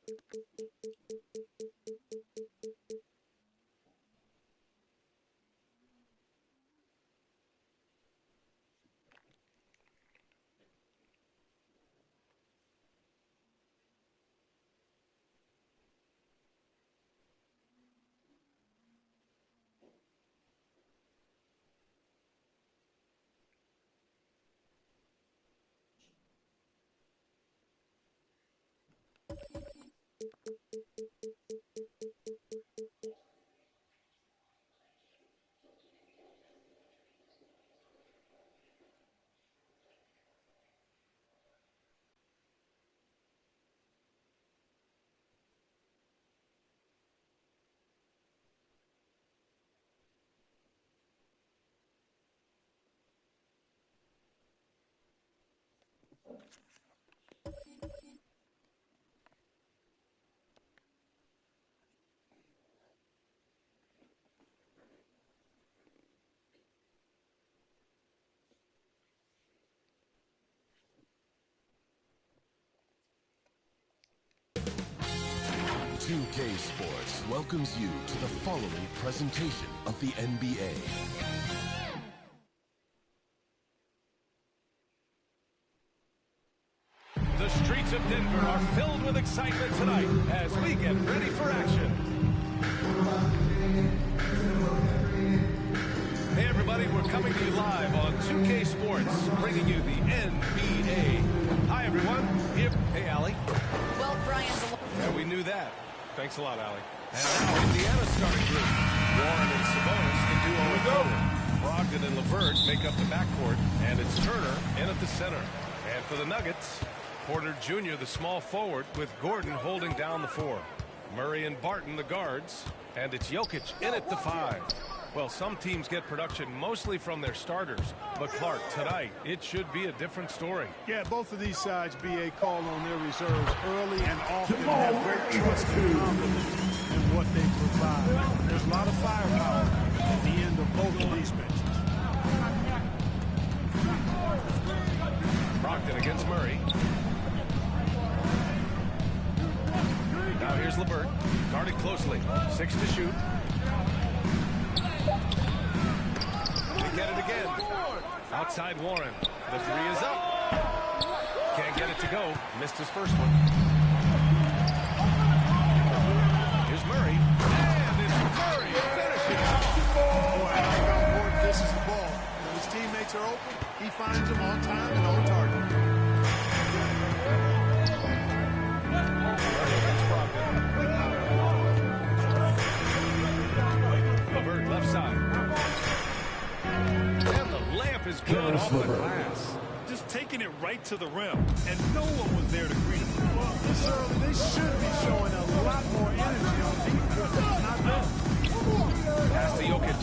NBA2k Sports welcomes you to the following presentation of the NBA. The streets of Denver are filled with excitement tonight as we get ready for action. Hey everybody, we're coming to you live on 2K Sports, bringing you the NBA. Hi everyone. Hey Allie. Well, Brian. Yeah, we knew that. Thanks a lot, Allie. And now Indiana's starting group. Warren and Sabonis, the duo at forward. Brogdon and LeVert make up the backcourt, and it's Turner in at the center. And for the Nuggets, Porter Jr., the small forward, with Gordon holding down the four. Murray and Barton, the guards, and it's Jokic in at the five. Well, some teams get production mostly from their starters, but Clark, tonight, it should be a different story. Yeah, both of these sides, BA, call on their reserves early and often, have great trust and confidence in what they provide. There's a lot of firepower at the end of both of these benches. Brogdon against Murray. Now here's LeVert, guarded closely, 6 to shoot. They get it again. Outside Warren. The three is up. Can't get it to go. Missed his first one. Here's Murray. And it's Murray finishing. Boy, I like how important this is the ball. When his teammates are open, he finds them on time and on target. Murray against Brogdon. LeVert left side. And the layup is good off the glass. Just taking it right to the rim, and no one was there to greet him. Well, this early, they should be showing a lot more energy on defense. Not bad. Pass to Jokic.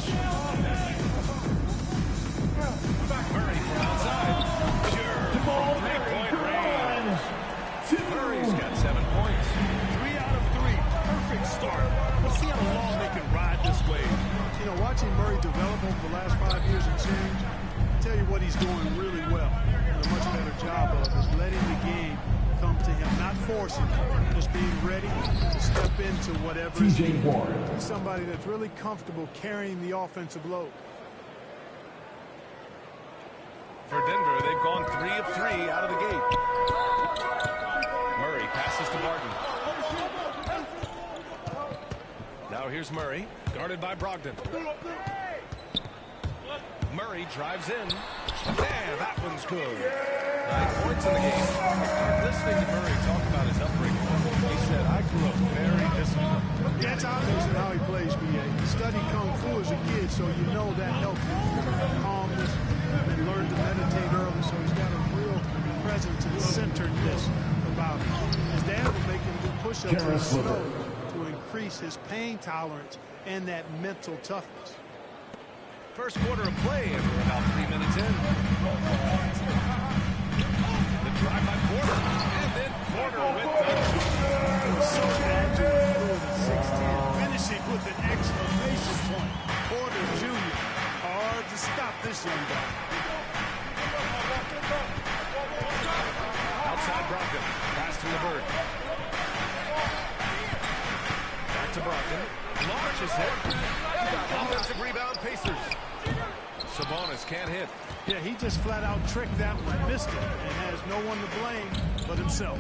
Murray from outside. Sure. From three-point range. Murray's got 7 points. 3 out of 3. Perfect start. Let's see how long they can ride this wave. You know, watching Murray develop over the last 5 years and change, I tell you what he's doing really well. A much better job of is letting the game come to him, not forcing it, just being ready to step into whatever is needed. He's somebody that's really comfortable carrying the offensive load. For Denver, they've gone 3 of 3 out of the gate. Murray passes to Barton. Now here's Murray, guarded by Brogdon. Murray drives in. Man, that one's good. 9 points in the game. Listening to Murray talk about his upbringing, he said, I grew up very disciplined. That's obvious in how he plays, BA. He studied Kung Fu as a kid, so you know that helps him. Calmness, and learned to meditate early, so he's got a real presence and centeredness about him. His dad would make him do push-ups in the snow to increase his pain tolerance and that mental toughness. First quarter of play, and we're about 3 minutes in. The drive by Porter, and then Porter with the... So agile, fluid at 6'10", finishing with an exclamation point. Porter Jr. Hard to stop this young guy. Outside Brogdon, pass to LeVert. is hit. Offensive rebound, Pacers. Sabonis can't hit. Yeah, he just flat out tricked that one, missed it, and has no one to blame but himself.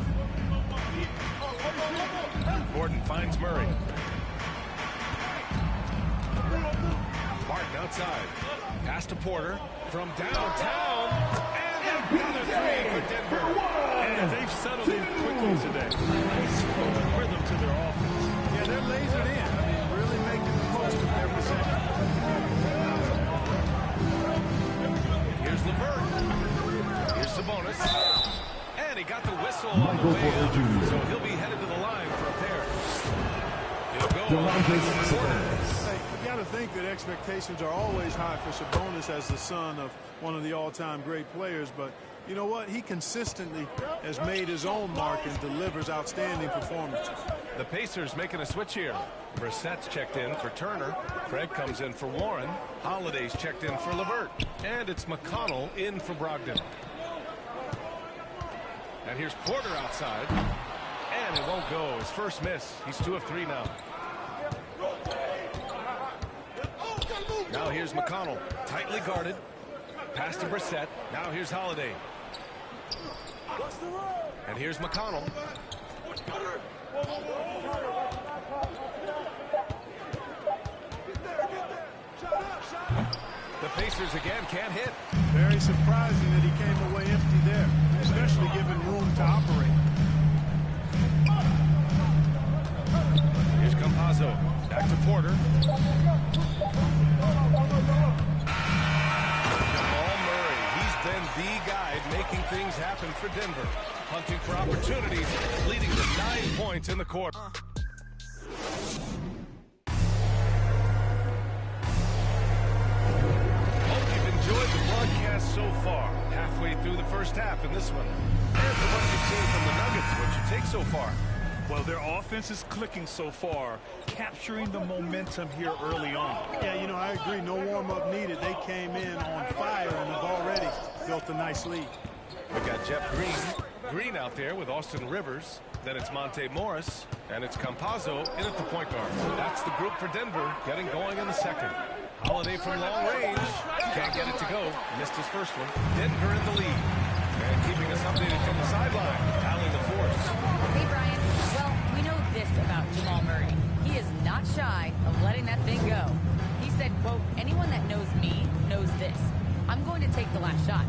Gordon finds Murray. Martin outside. Pass to Porter from downtown. And another three for Denver. And they've settled in quickly today. Nice rhythm to their offense. Yeah, they're lasered in. I mean, really making the most of their possession. Here's LeVert. Here's Sabonis. And he got the whistle on the way out. So he'll be headed to the line for a pair. He'll go on the Hey, you got to think that expectations are always high for Sabonis as the son of one of the all-time great players. But you know what? He consistently has made his own mark and delivers outstanding performances. The Pacers making a switch here. Brissett's checked in for Turner. Craig comes in for Warren. Holiday's checked in for LeVert. And it's McConnell in for Brogdon. And here's Porter outside. And it won't go. His first miss. He's 2 of 3 now. Now here's McConnell. Tightly guarded. Pass to Brissett. Now here's Holiday. And here's McConnell. The Pacers again can't hit. Very surprising that he came away empty there, especially given room to operate. Here's Campazzo. Back to Porter. Jamal Murray. He's been the guy making things happen for Denver. Hunting for opportunities, leading to 9 points in the quarter. Hope you've enjoyed the broadcast so far. Halfway through the first half in this one. And from what you've seen from the Nuggets, what's your take so far? Well, their offense is clicking so far, capturing the momentum here early on. Yeah, you know, I agree. No warm-up needed. They came in on fire and have already built a nice lead. We've got Jeff Green out there with Austin Rivers. Then it's Monte Morris. And it's Campazzo in at the point guard. That's the group for Denver getting going in the second. Holiday from long range. Can't get it to go. Missed his first one. Denver in the lead. And keeping us updated from the sideline, Allie LaForce. Hey, Brian. Well, we know this about Jamal Murray. He is not shy of letting that thing go. He said, quote, anyone that knows me knows this. I'm going to take the last shot.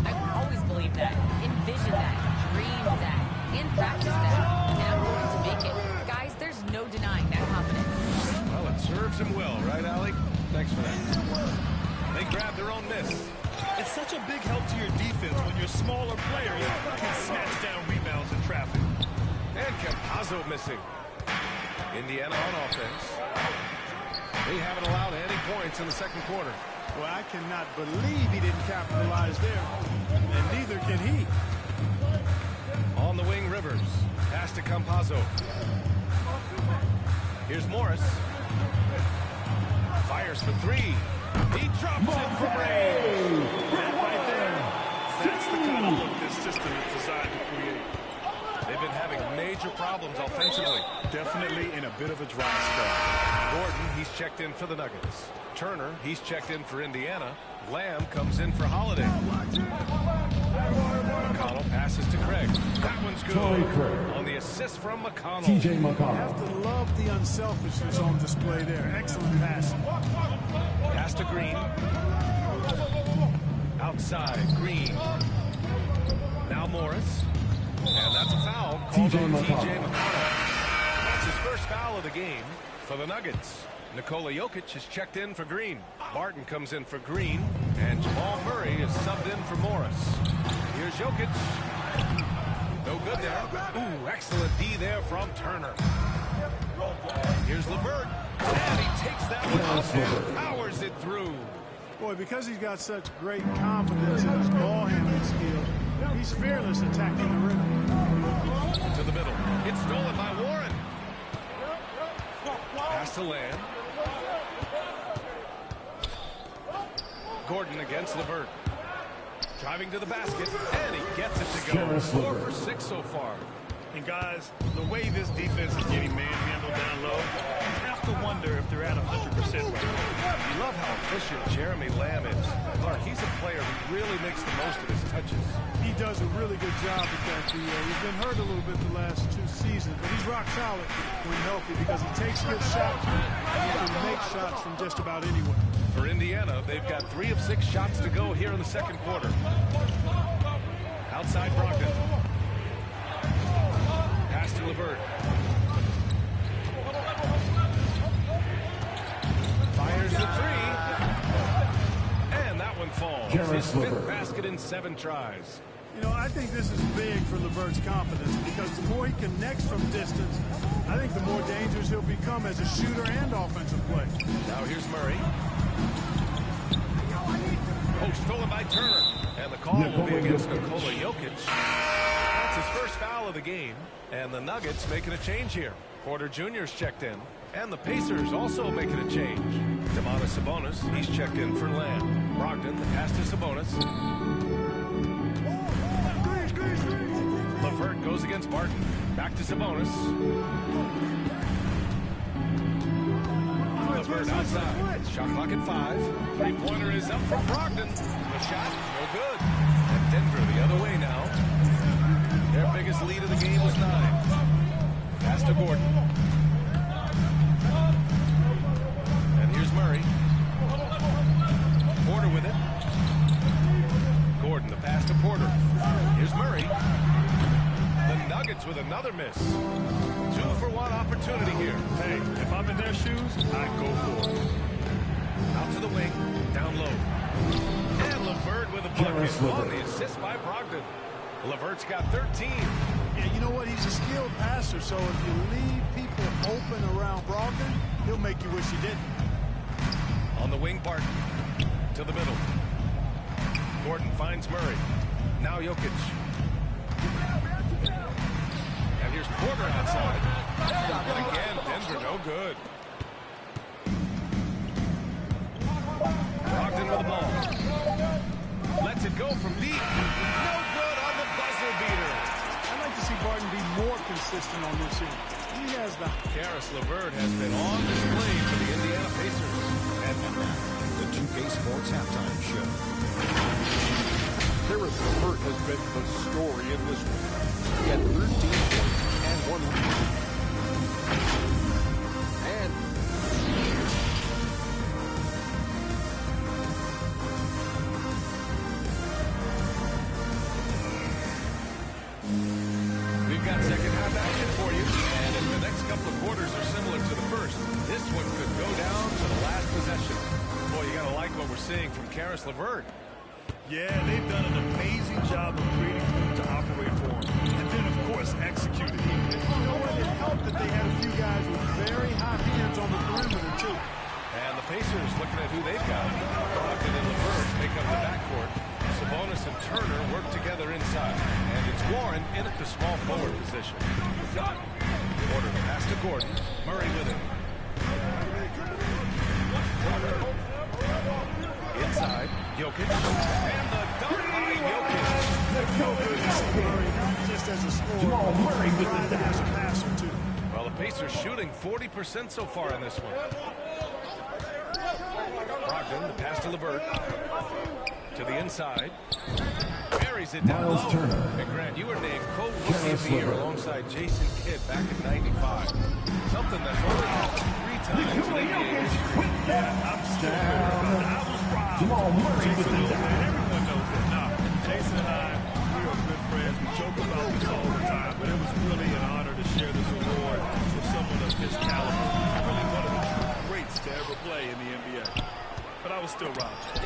I always believed that, envisioned that, dreamed that, and practiced that. And I'm going to make it. Guys, there's no denying that confidence. Well, it serves him well, right, Allie? Thanks for that. They grab their own miss. It's such a big help to your defense when your smaller players can snatch down rebounds in traffic. And Campazzo missing. Indiana on offense. They haven't allowed any points in the second quarter. Well, I cannot believe he didn't capitalize there, and neither can he. On the wing, Rivers. Pass to Campazzo. Here's Morris. Fires for 3. He drops it for rain. That right there, that's the kind of look this system is designed to create. They've been having major problems offensively. Definitely in a bit of a dry spell. Gordon, he's checked in for the Nuggets. Turner, he's checked in for Indiana. Lamb comes in for Holiday. McConnell passes to Craig. That one's good. On the assist from McConnell. You have to love the unselfishness on display there. Excellent pass. Pass to Green. Outside, Green. Now Morris. And that's a foul called on TJ McConnell. That's his first foul of the game for the Nuggets. Nikola Jokic is checked in for Green. Barton comes in for Green. And Jamal Murray is subbed in for Morris. Here's Jokic. No good there. Ooh, excellent D there from Turner. Here's LeVert. And he takes that one up and powers it through. Boy, because he's got such great confidence in his ball handling skills, he's fearless attacking the rim. To the middle. It's stolen by Warren. Pass to Lamb. Gordon against LeVert. Driving to the basket, and he gets it to go. 4 for 6 so far. And guys, the way this defense is getting manhandled down low, you have to wonder if they're at 100% right now. You love how efficient Jeremy Lamb is. Clark, he's a player who really makes the most of his touches. He does a really good job with that. He's been hurt a little bit the last 2 seasons, but he's rock solid when healthy because he takes good shots and he can make shots from just about anywhere. For Indiana, they've got 3 of 6 shots to go here in the second quarter. Outside Brogdon. Pass to LeVert. Fires the 3. And that one falls. His 5th basket in 7 tries. You know, I think this is big for LeVert's confidence because the more he connects from distance, I think the more dangerous he'll become as a shooter and offensive player. Now here's Murray. Oh, stolen by Turner. And the call will be against Nikola Jokic. That's his first foul of the game. And the Nuggets making a change here. Porter Jr.'s checked in. And the Pacers also making a change. Domantas Sabonis, he's checked in for Lamb. Brogdon, the pass to Sabonis. LeVert goes against Barton. Back to Sabonis. LeVert outside. Shot clock at 5. 3-pointer is up from Brogdon. The shot, no good. And Denver the other way now. Their biggest lead of the game was 9. Pass to Gordon. And here's Murray. Porter with it. Gordon, the pass to Porter. Here's Murray. The Nuggets with another miss. 2-for-1 opportunity here. Hey, if I'm in their shoes, I'd go for it. Out to the wing, down low. And LeVert with a bucket on the assist by Brogdon. LeVert's got 13. Yeah, you know what? He's a skilled passer, so if you leave people open around Brogdon, he'll make you wish you didn't. On the wing, Barton. To the middle. Gordon finds Murray. Now Jokic. And here's Porter outside. And again, Denver no good. Brogdon with the ball. Lets it go from deep. No good on the buzzer beater. I'd like to see Barton be more consistent on this end. He has the... Karis LeVert has been on display for the Indiana Pacers. And now, the 2K Sports Halftime Show. Karis LeVert has been the story in this one. He had 13 points and 1 rebound. And we've got second half action for you. And if the next couple of quarters are similar to the first, this one could go down to the last possession. Boy, you got to like what we're seeing from Karis LeVert. Yeah, they've done an amazing job of creating room to operate for him. And then, of course, executed. You know what? It helped that they had a few guys with very hot hands on the perimeter, too. And the Pacers looking at who they've got. Brogdon and LeVert make up the backcourt. Sabonis and Turner work together inside. And it's Warren in at the small forward position. Porter pass to Gordon. Murray with it. Inside, Jokic. And the dunk by Jokic. No good to see Murray, not just as a scorer, but as a passer, too. Well, the Pacers shooting 40% so far in this one. Brogdon, the pass to LeVert. To the inside. Buries it down low. And Grant, you were named co-rookie of the year alongside Jason Kidd back in '95. Something that's only happened 3 times in NBA history. Yeah, I'm still bitter about it. I was robbed. Jason knows that. Everyone knows that. Nah, Jason and I, we are good friends. We joke about this all the time, but it was really an honor to share this award with someone of his caliber. Really one of the true greats to ever play in the NBA. But I was still robbed.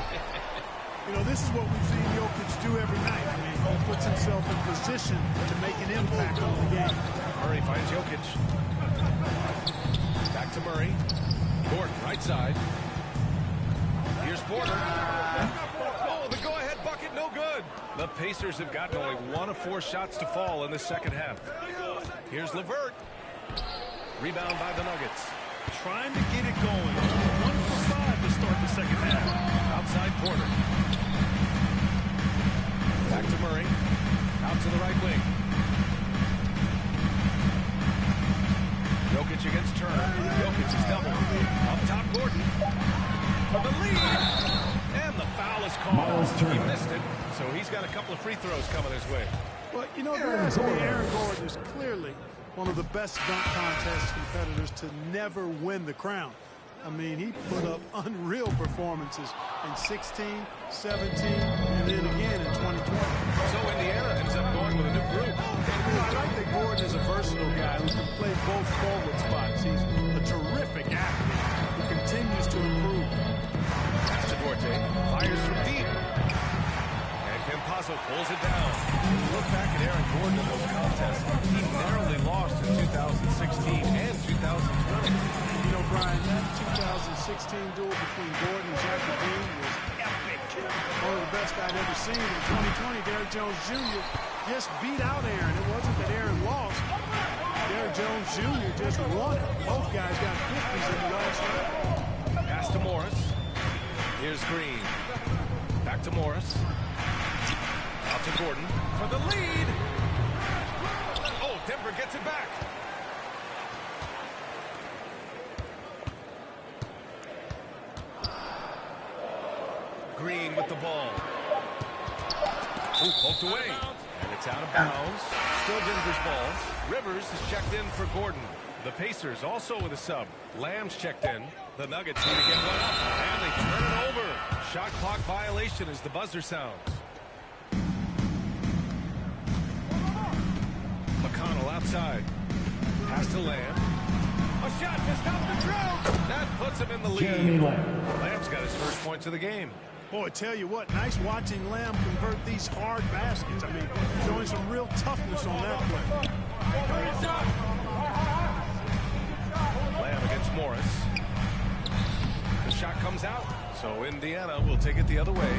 You know, this is what we've seen Jokic do every night. I mean, he puts himself in position to make an impact on the game. Murray finds Jokic. Back to Murray. Gordon, right side. Here's Porter. Oh, the go-ahead bucket, no good. The Pacers have gotten only 1 of 4 shots to fall in the second half. Here's LeVert. Rebound by the Nuggets. Trying to get it going. 1 for 5 to start the second half. Outside Porter. Back to Murray. Out to the right wing. Jokic against Turner. Jokic is doubled. He missed it, so he's got a couple of free throws coming his way. Well, you know, Aaron Gordon is clearly one of the best dunk contest competitors to never win the crown. I mean, he put up unreal performances in 16, 17, and then again in 2020. So Indiana ends up going with a new group. I like that Gordon is a versatile guy who can play both forward spots. He's a terrific athlete who continues to improve. Pass to Duarte, fires from deep. And Campazzo pulls it down. When you look back at Aaron Gordon in those contests, he narrowly lost in 2016 and 2020. You know, Brian, that 2016 duel between Gordon and Jack Levine was epic. One of the best I'd ever seen. In 2020, Derrick Jones Jr. just beat out Aaron. It wasn't that Aaron lost. Derrick Jones Jr. just won it. Both guys got 50s in the last round. Pass to Morris. Here's Green. Back to Morris. Out to Gordon for the lead. Oh, Denver gets it back. Green with the ball. Ooh, poked away. And it's out of bounds. Still Denver's ball. Rivers is checked in for Gordon. The Pacers also with a sub. Lamb's checked in. The Nuggets need to get one up. And they turn it over. Shot clock violation as the buzzer sounds. McConnell outside. Pass to Lamb. A shot to stop the drought. That puts him in the lead. Lamb's got his first points of the game. Boy, tell you what, nice watching Lamb convert these hard baskets. I mean, showing some real toughness on that play. Lamb against Morris. The shot comes out, so Indiana will take it the other way.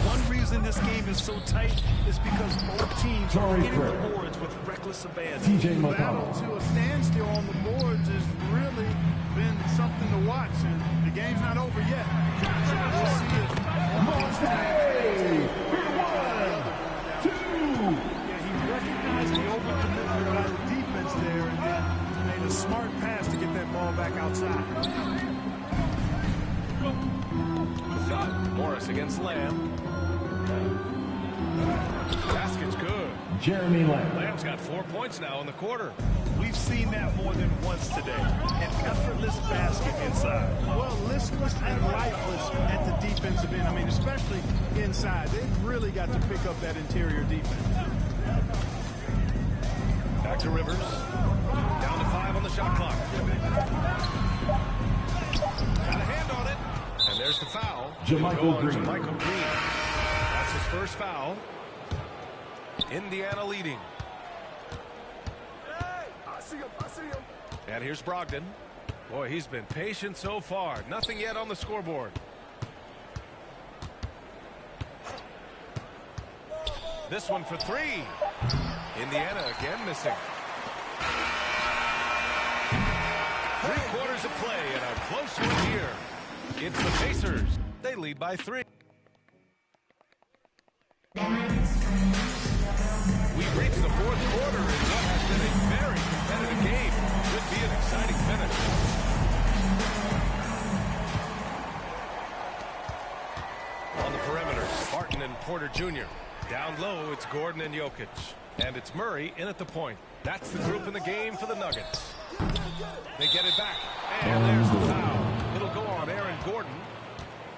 One reason this game is so tight is because both teams are hitting the boards with reckless abandon. The battle to a standstill on the boards has really been something to watch, and the game's not over yet. We'll see it. Yeah, he recognized the overcommitment by the defense there and then made a smart pass to get that ball back outside. Morris against Lamb. Basket's good. Jeremy Lamb. Lamb's got 4 points now in the quarter. We've seen that more than once today. An effortless basket inside. Well, listless and lifeless at the defensive end. I mean, especially inside. They've really got to pick up that interior defense. Back to Rivers. Down to 5 on the shot clock. Got a hand on it. And there's the foul. Jermichael Green. Jermichael Green. That's his first foul. Indiana leading. I see him. And here's Brogdon. Boy, he's been patient so far. Nothing yet on the scoreboard. This one for 3. Indiana again missing. 3/4 of play and a close one here. It's the Pacers. They lead by 3. We've reached the fourth quarter in what has been a very competitive game. Could be an exciting finish. On the perimeter, Barton and Porter Jr. Down low, it's Gordon and Jokic. And it's Murray in at the point. That's the group in the game for the Nuggets. They get it back. And there's the foul. It'll go on Aaron Gordon.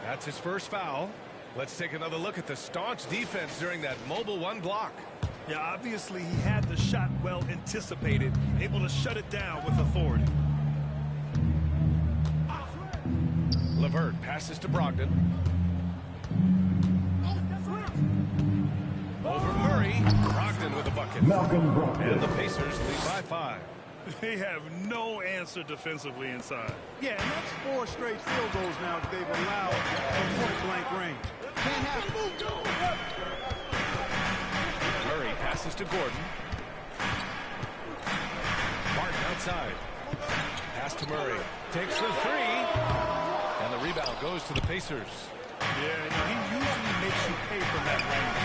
That's his first foul. Let's take another look at the staunch defense during that mobile 1 block. Yeah, obviously he had the shot well anticipated, able to shut it down with authority. LeVert passes to Brogdon. Over Murray. Brogdon with a bucket. Malcolm Brogdon. And the Pacers lead by 5. They have no answer defensively inside. Yeah, and that's 4 straight field goals now that they've allowed from point-blank range. Can't happen. Murray passes to Gordon. Martin outside. Pass to Murray. Takes the 3. And the rebound goes to the Pacers. Yeah, he usually makes you pay for that range.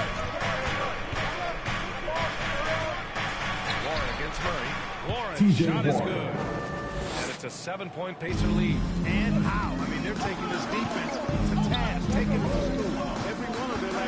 Warren against Murray. Warren's TJ shot is Warren. good. And it's a 7-point Pacer lead. And how? I mean, they're taking this defense to task, taking it to school. Every one of their last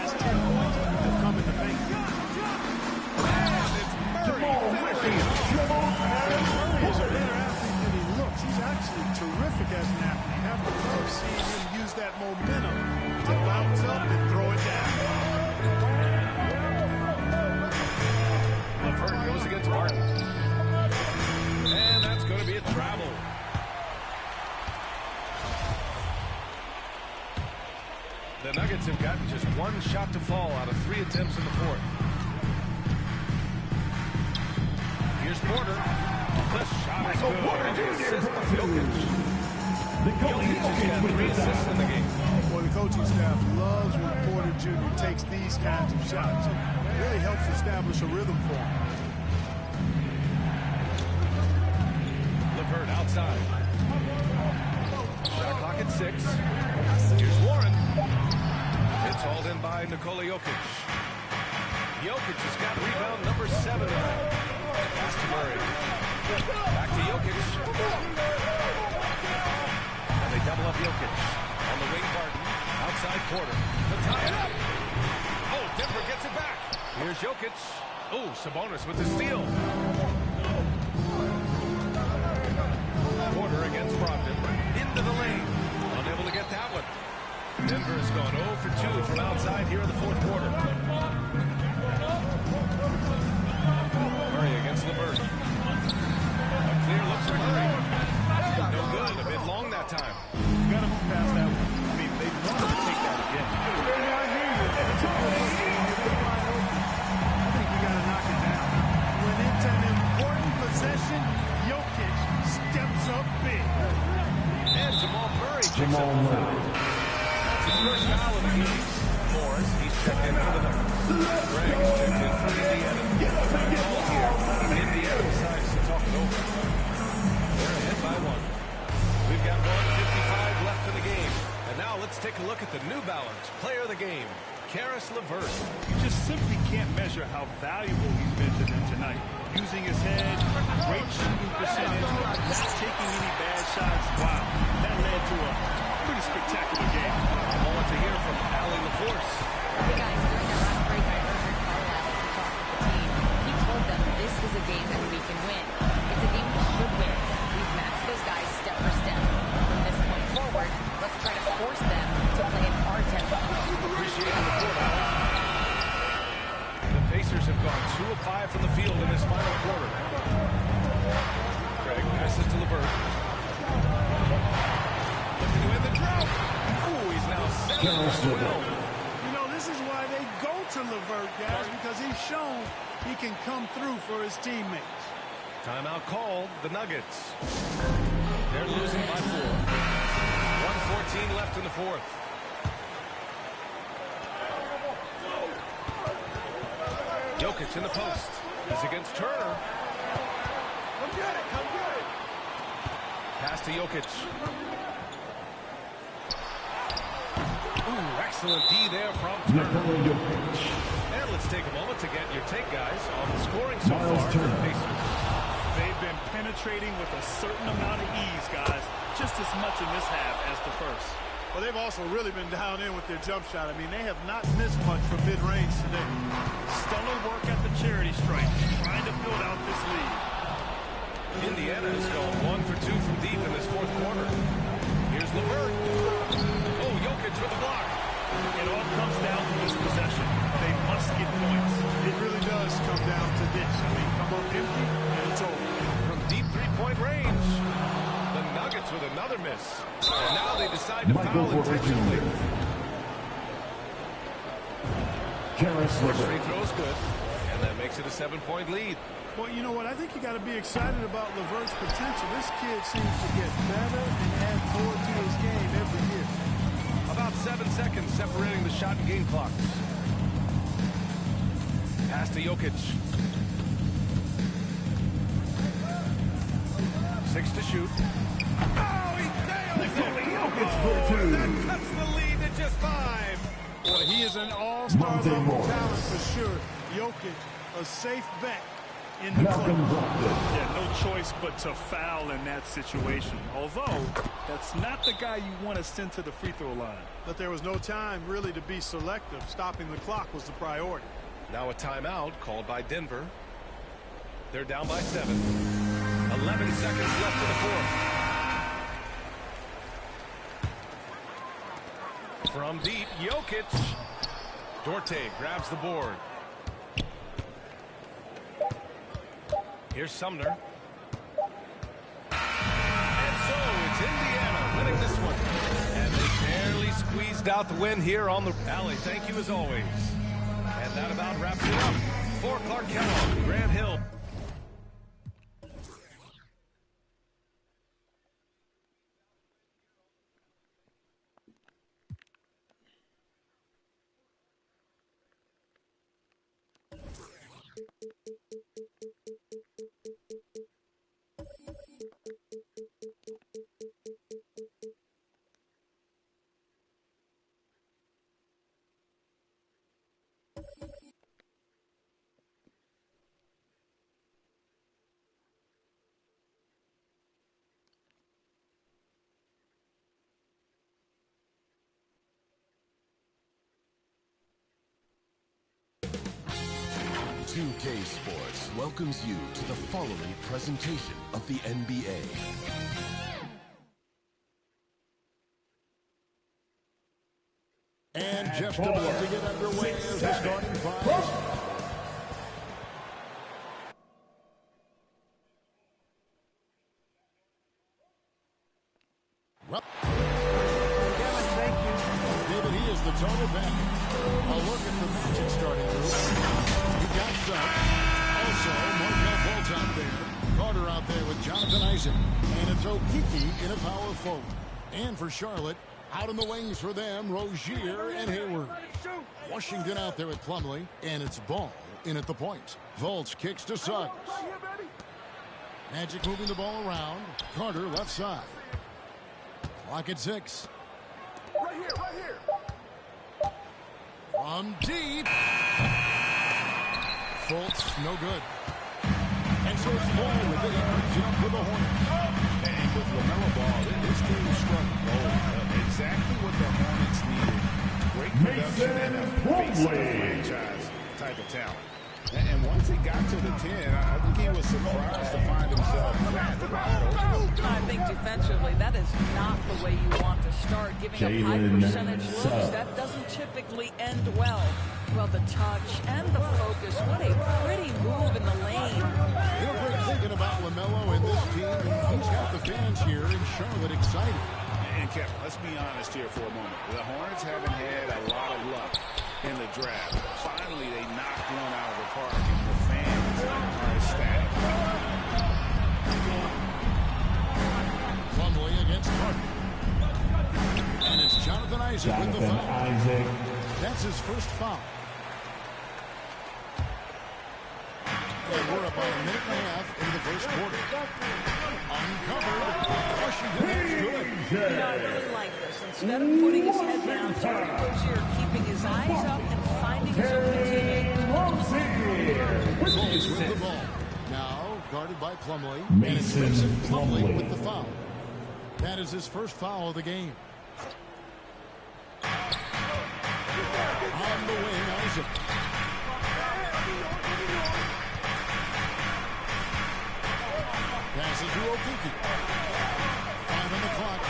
The Nuggets have gotten just one shot to fall out of 3 attempts in the fourth. Here's Porter. The shot is good. And the assist by Jokic. Jokic has got 3 assists in the game. Well, the coaching staff loves when Porter Jr. takes these kinds of shots. It really helps establish a rhythm for him. LeVert outside. Shot clock at 6. Here's Warren. It's hauled in by Nikola Jokic. Jokic has got rebound number 7 tonight. Pass to Murray. Back to Jokic. And they double up Jokic. On the wing, Barton. Outside Porter. To tie it up. Oh, Denver gets it back. Here's Jokic. Oh, Sabonis with the steal. Porter against Brogdon. Into the lane. Unable to get that one. Denver has gone 0 for 2 from outside here in the fourth quarter. Murray against LeVert. A clear look for Murray. No good. A bit long that time. You got to move past that one. I mean, they want to take that again. I hear you. It's a good game. I think you got to knock it down. When it's an important possession, Jokic steps up big. And Jamal Murray picks up the foul. That's his first foul of the game. Morris, he's checked in for the Nuggets. Greg's checked in for Indiana. Ball here. Indiana decides to talk it over. They're ahead by 1. We've got 1:55 left in the game. And now let's take a look at the New Balance player of the game, Caris LeVert. You just simply can't measure how valuable he's been to them tonight. Using his head, great shooting percentage, not taking any bad shots. Wow, that led to a pretty spectacular game. I want to hear from Allie LaForce. Hey guys, during that last break, I heard Carl Adams talk with the team. He told them this is a game that we can win. It's a game we should win. We've matched those guys step for step. From this point forward, let's try to force them to play in our tempo. Appreciate the report, Allie. The Pacers have gone 2 of 5 from the field in this final quarter. Craig passes to LeVert. Looking to end the drought. Ooh, he's now 7 for 12. You know, this is why they go to LeVert, guys, because he's shown he can come through for his teammates. Timeout called, the Nuggets. They're losing by 4. 1:14 left in the fourth. Jokic in the post. He's against Turner. Come get it, come get it. Pass to Jokic. Ooh, excellent D there from Turner. And let's take a moment to get your take, guys, on the scoring so far for the Pacers. They've been penetrating with a certain amount of ease, guys. Just as much in this half as the first. Well, they've also really been down in with their jump shot. I mean, they have not missed much from mid-range today. Stellar work at the charity stripe, trying to build out this lead. Indiana has gone 1 for 2 from deep in this fourth quarter. Here's LeVert. Oh, Jokic with the block. It all comes down to this possession. They must get points. It really does come down to this. I mean, come up empty, and it's over. From deep three-point range. The Nuggets with another miss. And now they decide to foul intentionally. First free throw's good. And that makes it a 7-point lead. Well, you know what? I think you got to be excited about LeVert's potential. This kid seems to get better and add more to his game every year. About 7 seconds separating the shot and game clocks. Pass to Jokic. 6 to shoot. Oh, he nails it! That cuts the lead to just 5. Boy, he is an all-star level talent for sure. Jokic, a safe bet in the club. Yeah, no choice but to foul in that situation. Although, that's not the guy you want to send to the free throw line. But there was no time really to be selective. Stopping the clock was the priority. Now a timeout called by Denver. They're down by 7. 11 seconds left in the fourth. From deep, Jokic. Dorte grabs the board. Here's Sumner. And so it's Indiana winning this one. And they barely squeeze closed out the win here on the Alley. Thank you as always. And that about wraps it up for Clark Kellogg, Grant Hill. NBA2k Sports welcomes you to the following presentation of the NBA. And just about to get underway as the starting five. David, he is the total package. A look at the Magic starting group. You got some. Also, Markel Fultz out there. Carter out there with Jonathan Isaac. And it's Okiki in a power forward. And for Charlotte, out in the wings for them, Rozier and Hayward. Washington out there at Plumlee. And it's Ball in at the point. Fultz kicks to Suggs. Magic moving the ball around. Carter left side. Clock at 6. Right here. From deep. Fultz, no good. And so it's Ball with it. He brings it up for the Hornets. And with LaMelo Ball, this team struck gold. Exactly what the Hornets needed. Great production and a face of the franchise type of talent. And once he got to the 10, I think he was surprised to find himself drafted by Oklahoma. I think defensively, that is not the way you want to start. Giving up high percentage looks, that doesn't typically end well. Well, the touch and the focus, what a pretty move in the lane. Gilbert thinking about LaMelo and this team, and he's got the fans here in Charlotte excited. And Kevin, let's be honest here for a moment. The Hornets haven't had a lot of luck in the draft. Finally, they knocked one out of the park, and the fans are ecstatic. Plumlee against Carter. And it's Jonathan Isaac with the foul. That's his first foul. And we're about a minute and a half into the first quarter. Uncovered. Washington, that's good. You know, I really like this. Instead of putting his head down, Terry Rozier keeping his eyes up and finding his open teammate. Fultz with the ball. Now guarded by Plumlee. And it's Mason Plumlee with the foul. That is his first foul of the game. On the wing, Isaac. Passes to Okiki. 5 on the clock.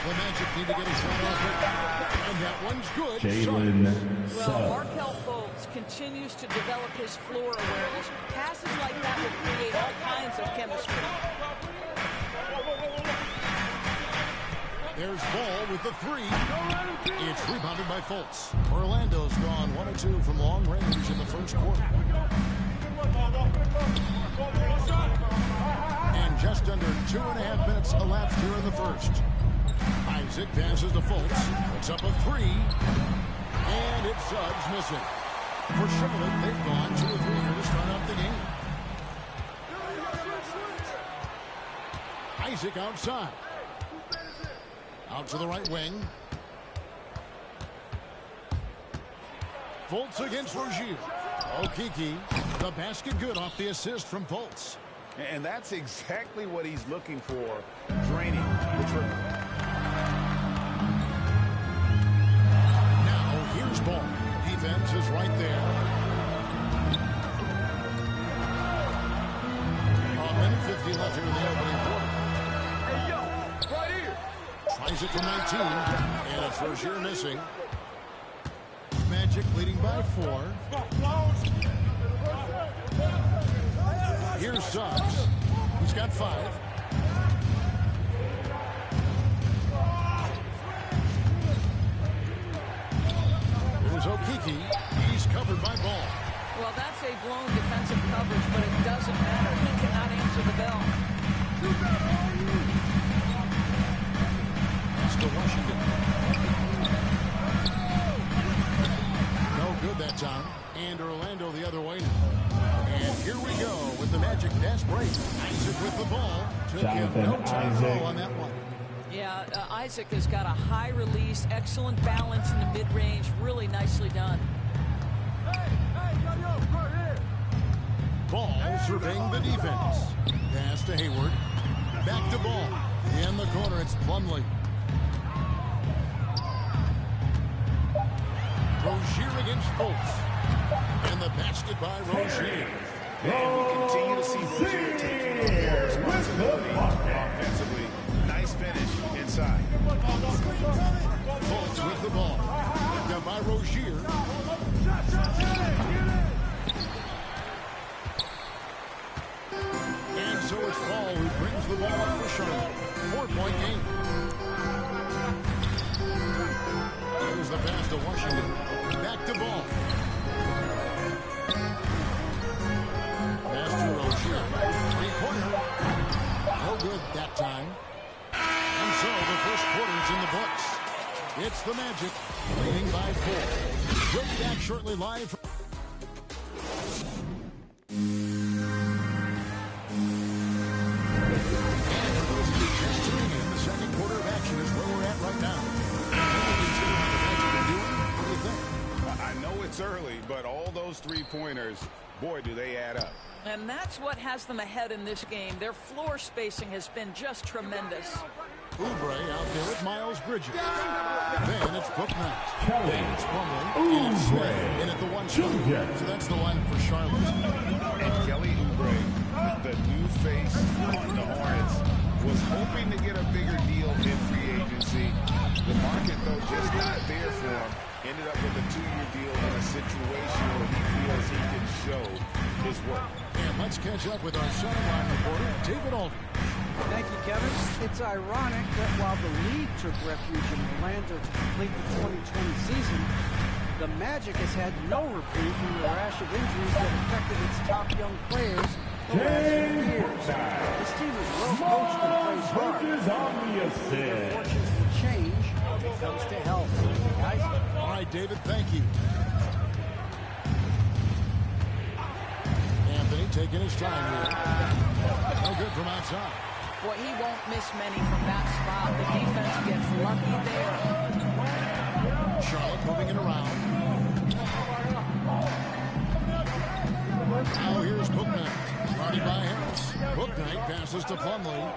The Magic need to get a shot off it. And that one's good. Well, Markel Fultz continues to develop his floor awareness. Passes like that will create all kinds of chemistry. There's Ball with the 3. It's rebounded by Fultz. Orlando's gone 1 of 2 from long range in the first quarter. And just under 2.5 minutes elapsed here in the first. Isaac passes to Fultz. Puts up a 3. And it's Suggs missing. For Charlotte, they've gone 2 of 3 here to start out the game. Isaac outside. Out to the right wing. Fultz against Rozier. Okiki, the basket good off the assist from Fultz. And that's exactly what he's looking for, draining the triple. Now, here's Ball. Defense is right there. A minute 50 left here in the opening quarter. Hey, yo, right here. Tries it from 19, and it's Rozier missing. Magic leading by 4. Here's Suggs. He's got 5. Here's Okiki. He's covered by Ball. Well, that's a blown defensive coverage, but it doesn't matter. He cannot answer the bell. That's to Washington. No good that time. And Orlando the other way now. And here we go with the Magic fast break. Isaac with the ball. Took him no time to throw on that one. Yeah, Isaac has got a high release, excellent balance in the mid-range. Really nicely done. Ball surveying the defense. Pass to Hayward. Back to Ball. In the corner, it's Plumlee. Rozier against Fultz. And the basket by Rozier. And we continue to see Rozier taking on more responsibility offensively. Nice finish inside. Fultz with the ball. Picked up by Rozier. And so it's Ball who brings the ball up for Charlotte. 4-point game. Here's the pass to Washington. Back to Ball. Pass to Rozier. Three-pointer. No good that time. And so the first quarter's in the books. It's the Magic, leading by 4. We'll be back shortly live. And for those of you just tuning in, the second quarter of action is where we're at right now. Consider how the Magic are doing. What do you think? I know it's early, but all those three-pointers, boy, do they add up. And that's what has them ahead in this game. Their floor spacing has been just tremendous. Oubre out there with Miles Bridges. Then it's Booknight. Kelly. Then it's Plumlee. And it's Smith. In at the 1 spot. So that's the lineup for Charlotte. And Kelly Oubre, the new face on the Hornets, was hoping to get a bigger deal in free agency. The market, though, just not there for him. Ended up with a 2-year deal in a situation where he feels he can show his work. And let's catch up with our sideline reporter, David Aldridge. Thank you, Kevin. It's ironic that while the league took refuge in Orlando to complete the 2020 season, the Magic has had no reprieve from the rash of injuries that affected its top young players the last few years. This team is well coached and plays hard. Their fortunes will change when it comes to health. Guys? All right, David, thank you. Anthony taking his time here. No good from outside. Boy, he won't miss many from that spot. The defense gets lucky there. Charlotte moving it around. Now here's Booknight. Guarded by Harris. Booknight passes to Plumlee.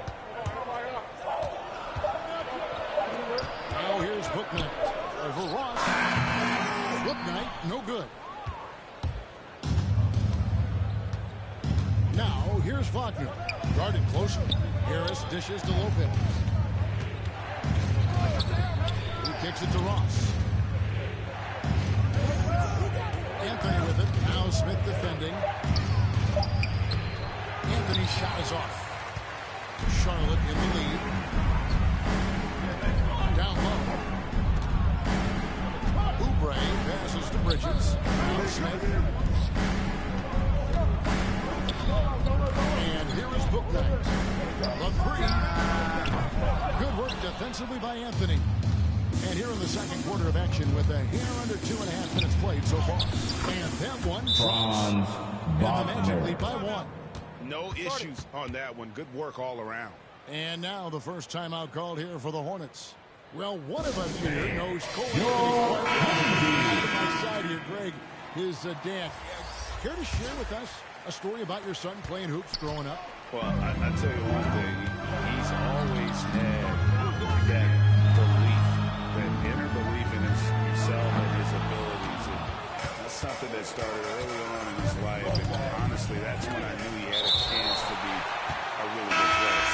Now here's Booknight. Over Ross. Booknight, no good. Now here's Wagner. Guarded closer. Harris dishes to Lopez. He kicks it to Ross. Anthony with it. Now Smith defending. Anthony's shot is off. Charlotte in the lead. Down low. Oubre passes to Bridges. Now Smith. And here is Booknight. The three. Good work defensively by Anthony. And here in the second quarter of action with a hair under 2.5 minutes played so far. And that one drops. And the Magic lead by 1. No issues on that one. Good work all around. And now the first timeout called here for the Hornets. Well, one of us here knows Cole. On my side here, Greg, his dad. Care to share with us a story about your son playing hoops growing up? Well, I tell you one thing. He's always had that belief, that inner belief in himself and his abilities. And that's something that started early on in his life. And honestly, that's when I knew he had a chance to be a really good player.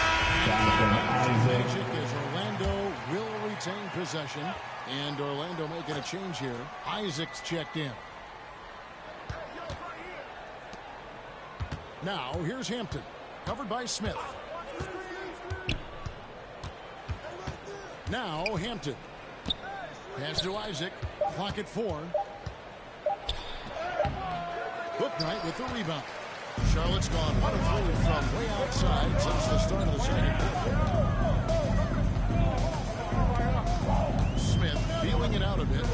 As Orlando will retain possession. And Orlando making a change here. Isaac's checked in. Now, here's Hampton. Covered by Smith. Now, Hampton. Pass to Isaac. Clock at 4. Booknight with the rebound. Charlotte's gone 1 of 3 from way outside since the start of the second quarter. Smith feeling it out a bit.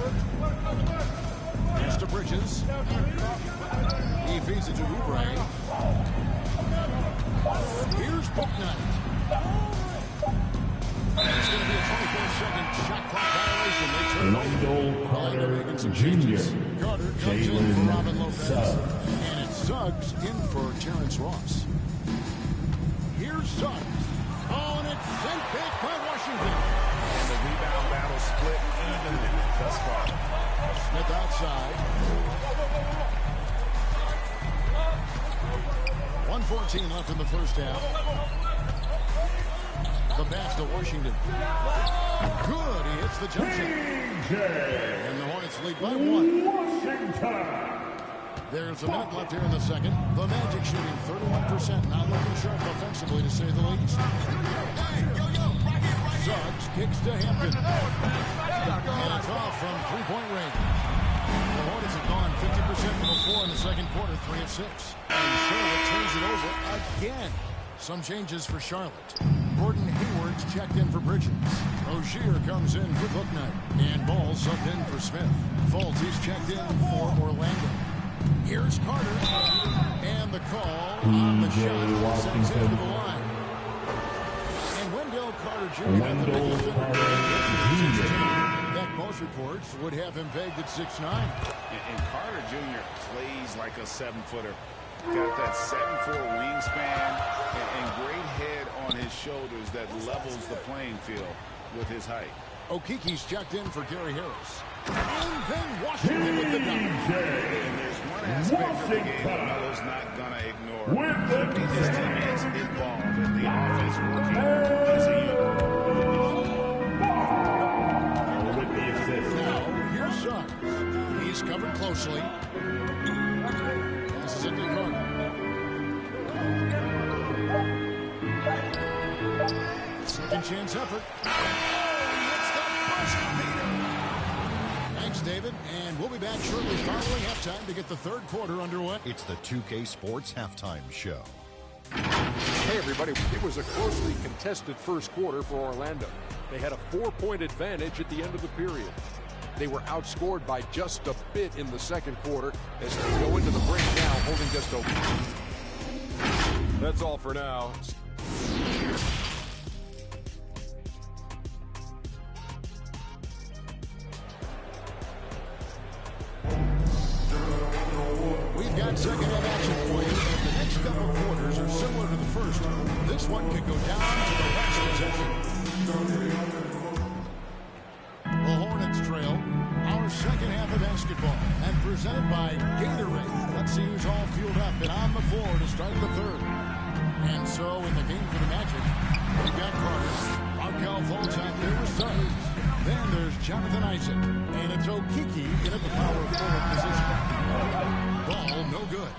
Pass to Bridges. He feeds it to Oubre. Here's Booknight. It's going to be a 24-second shot clock violation. They turn Wendell Carter Jr. Carter comes in for Robin Lopez. And it's Suggs in for Terrence Ross. Here's Suggs. Oh, and it's sent back by Washington. And the rebound battle split evenly thus far. Smith outside. 1:14 left in the first half. The pass to Washington. Good. He hits the jump shot. And the Hornets lead by 1. There's a minute left here in the second. The Magic shooting 31%. Not looking sharp offensively, to say the least. Suggs kicks to Hampton. And it's off from three-point range. The Hornets have gone 50% from the floor in the second quarter, 3 of 6. And Charlotte turns it over again. Some changes for Charlotte. Gordon Hayward's checked in for Bridges. Rozier comes in for Booknight. And Ball subbed in for Smith. Fultz is checked in for Orlando. Here's Carter. And the call on the shot sends him to the line. And Wendell Carter Jr. at the big defender. That most reports would have him pegged at 6'9". And Carter Jr. plays like a 7-footer. Got that 7'4" wingspan and great head on his shoulders that levels the playing field with his height. Okiki's checked in for Gary Harris. And then Washington with the dunk. And there's one aspect of the game that Melo's not going to ignore. Keeping his teammates involved in the offense working as a unit. Now, here's Suggs. He's covered closely. This is a good run. Second chance effort. Oh, it's the buzzer beater. Thanks, David. And we'll be back shortly following halftime to get the third quarter underway. It's the 2K Sports Halftime Show. Hey, everybody. It was a closely contested first quarter for Orlando. They had a 4-point advantage at the end of the period. They were outscored by just a bit in the second quarter as they go into the break now holding just a... That's all for now. We've got second half action for you, and the next couple quarters are similar to the first. This one could go down to the last possession. The Hornets trail. Our second half of basketball, and presented by Gatorade. Let's see who's all fueled up and on the floor to start the third. And so in the game for the Magic, we've got Carter. Markel Fultz out there with Suggs. Then there's Jonathan Isaac, and it's Okiki in at the power forward position. Ball no good.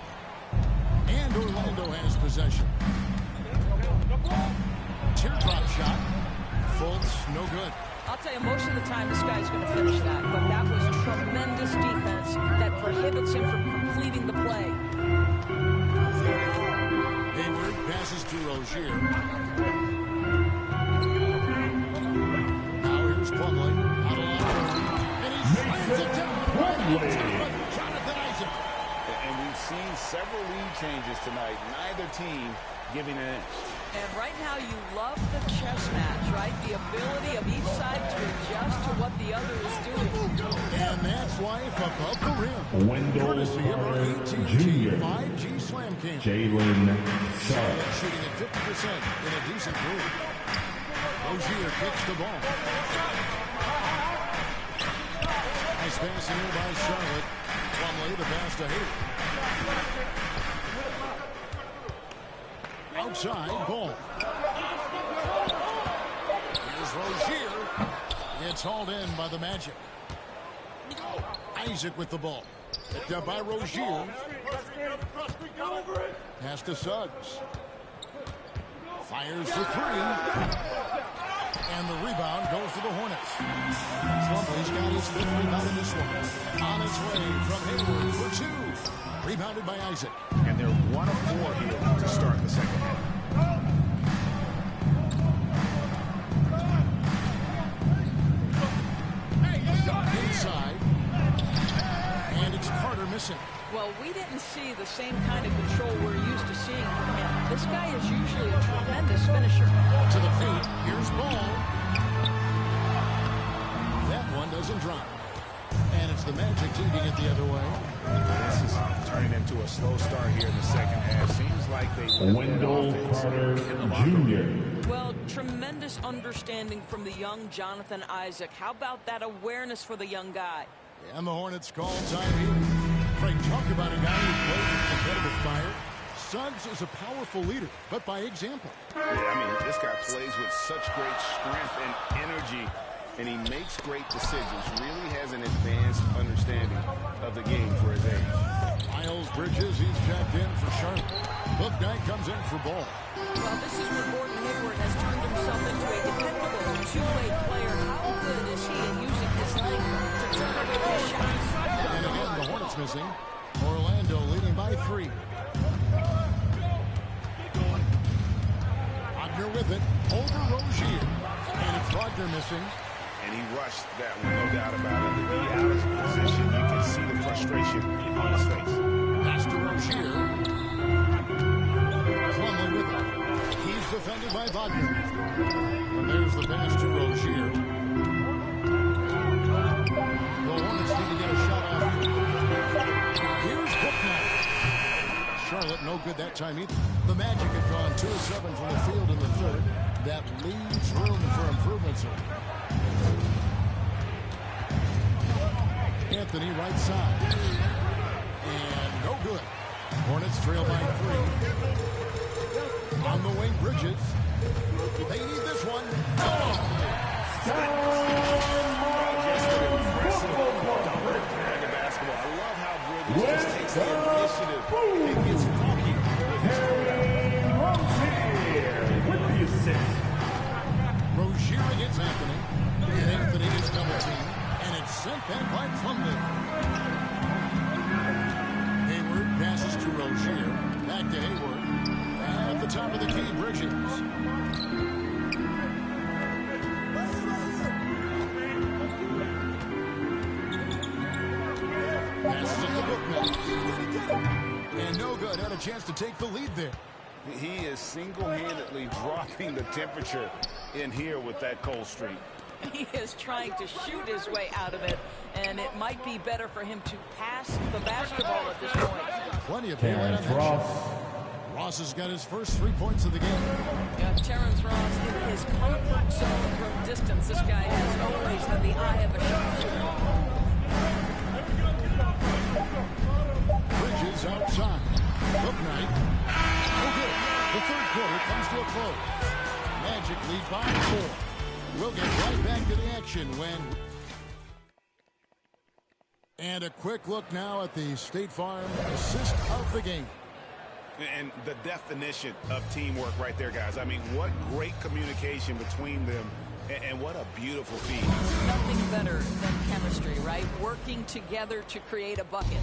And Orlando has possession. Teardrop shot. Fultz no good. I'll tell you, most of the time this guy's going to finish that, but that was tremendous defense that prohibits him from completing the play. Hayward passes to Rozier. Now here's Plumlee. Out of line. And he slams it down. Jonathan Isaac. And we've seen several lead changes tonight. Neither team giving an inch. And right now you love the chess match, right? The ability of each side to adjust to what the other is doing. And that's life above the rim. Wendell Courtesy of our Carter AT&T Jr. 5G Slam King. Jalen Charlotte Suggs. shooting at 50% in a decent groove. Rozier kicks the ball. Nice pass in here by Charlotte. Plumlee the pass to Hayward. Outside ball. Here's Rozier. It's hauled in by the Magic. Isaac with the ball. Picked up by Rozier. Pass to Suggs. Fires for 3. And the rebound goes to the Hornets. Plumlee's got his 5th rebound in this one. On its way from Hayward for 2. Rebounded by Isaac. And they're 1 of 4 here to start the second half. Inside. And it's Carter missing. Well, we didn't see the same kind of control we're used to seeing from him. This guy is usually a tremendous finisher. To the paint. Here's ball. That one doesn't drop. And it's the Magic taking it the other way. This is turning into a slow start here in the second half. Seems like they Wendell Carter Jr. Well, tremendous understanding from the young Jonathan Isaac. How about that awareness for the young guy? And the Hornets call time here. Frank, talk about a guy who plays with competitive fire. Suggs is a powerful leader, but by example. Yeah, I mean, this guy plays with such great strength and energy, and he makes great decisions. Really has an advanced understanding of the game for his age. Miles Bridges, he's checked in for Charlotte. Book Knight comes in for ball. Well, this is where Gordon Hayward has turned himself into a dependable two-way player. How good is he at using his length to turn away his shots? And again, the Hornets missing. Orlando leading by 3. Wagner with it. Over Rozier. And it's Wagner missing. And he rushed that one, no doubt about it. To be out of position, you can see the frustration on his face. Pass to Rozier. Plumlee with it. He's defended by Wagner. And there's the pass to Rozier. The Hornets need to get a shot off. Here's Booknight. Charlotte no good that time either. The Magic have gone 2 of 7 from the field in the third. That leaves room for improvement, sir. Anthony right side. And no good. Hornets trail by 3. On the wing, Bridges. They need this one. I love how Bridges just takes the initiative and gets funky with his Rozier against Anthony. And Anthony gets double team. And it's sent back by Plumlee. Hayward passes to Rozier. Back to Hayward. At the top of the key, Bridges. Passes it to Booknight. And no good. Had a chance to take the lead there. He is single-handedly dropping the temperature in here with that cold streak. He is trying to shoot his way out of it, and it might be better for him to pass the basketball at this point. Plenty of daylight on that shot. Ross has got his first 3 points of the game. Yeah, Terrence Ross in his comfort zone from distance. This guy has always had the eye of a sharpshooter. Bridges outside. Booknight. Oh, good. The third quarter comes to a close. Magic lead by 4. We'll get right back to the action when... And a quick look now at the State Farm assist of the game. And the definition of teamwork right there, guys. I mean, what great communication between them, and what a beautiful feed. Nothing better than chemistry, right? Working together to create a bucket.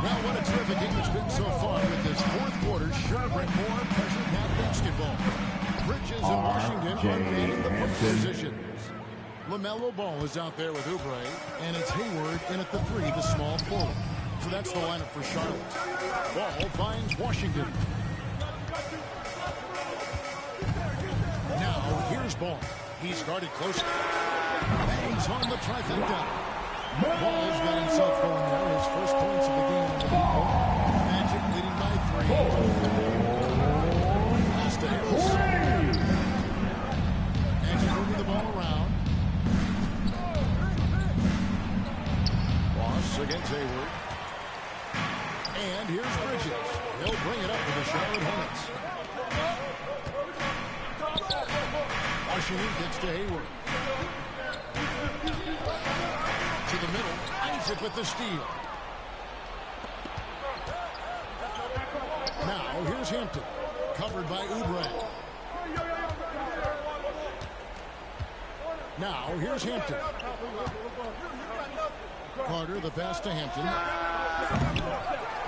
Well, what a terrific game it's been so far with this fourth quarter. Sure, bring more pressure-packed basketball. Bridges and Washington unveiling the positions. LaMelo Ball is out there with Oubre, and it's Hayward in at the 3, the small forward. So that's the lineup for Charlotte. Ball finds Washington. Now, here's Ball. He's guarded closely. Bangs on the trifecta. Ball's got himself going there. His first points of the game in the ball. Magic leading by 3. Pass to Harris. Magic moving the ball around. Ross against Hayward. And here's Bridges. He'll bring it up to the Charlotte Hornets. Washington gets to Hayward. To the middle. Isaac with the steal. Now here's Hampton. Covered by Oubre. Now, here's Hampton. Carter, the pass to Hampton.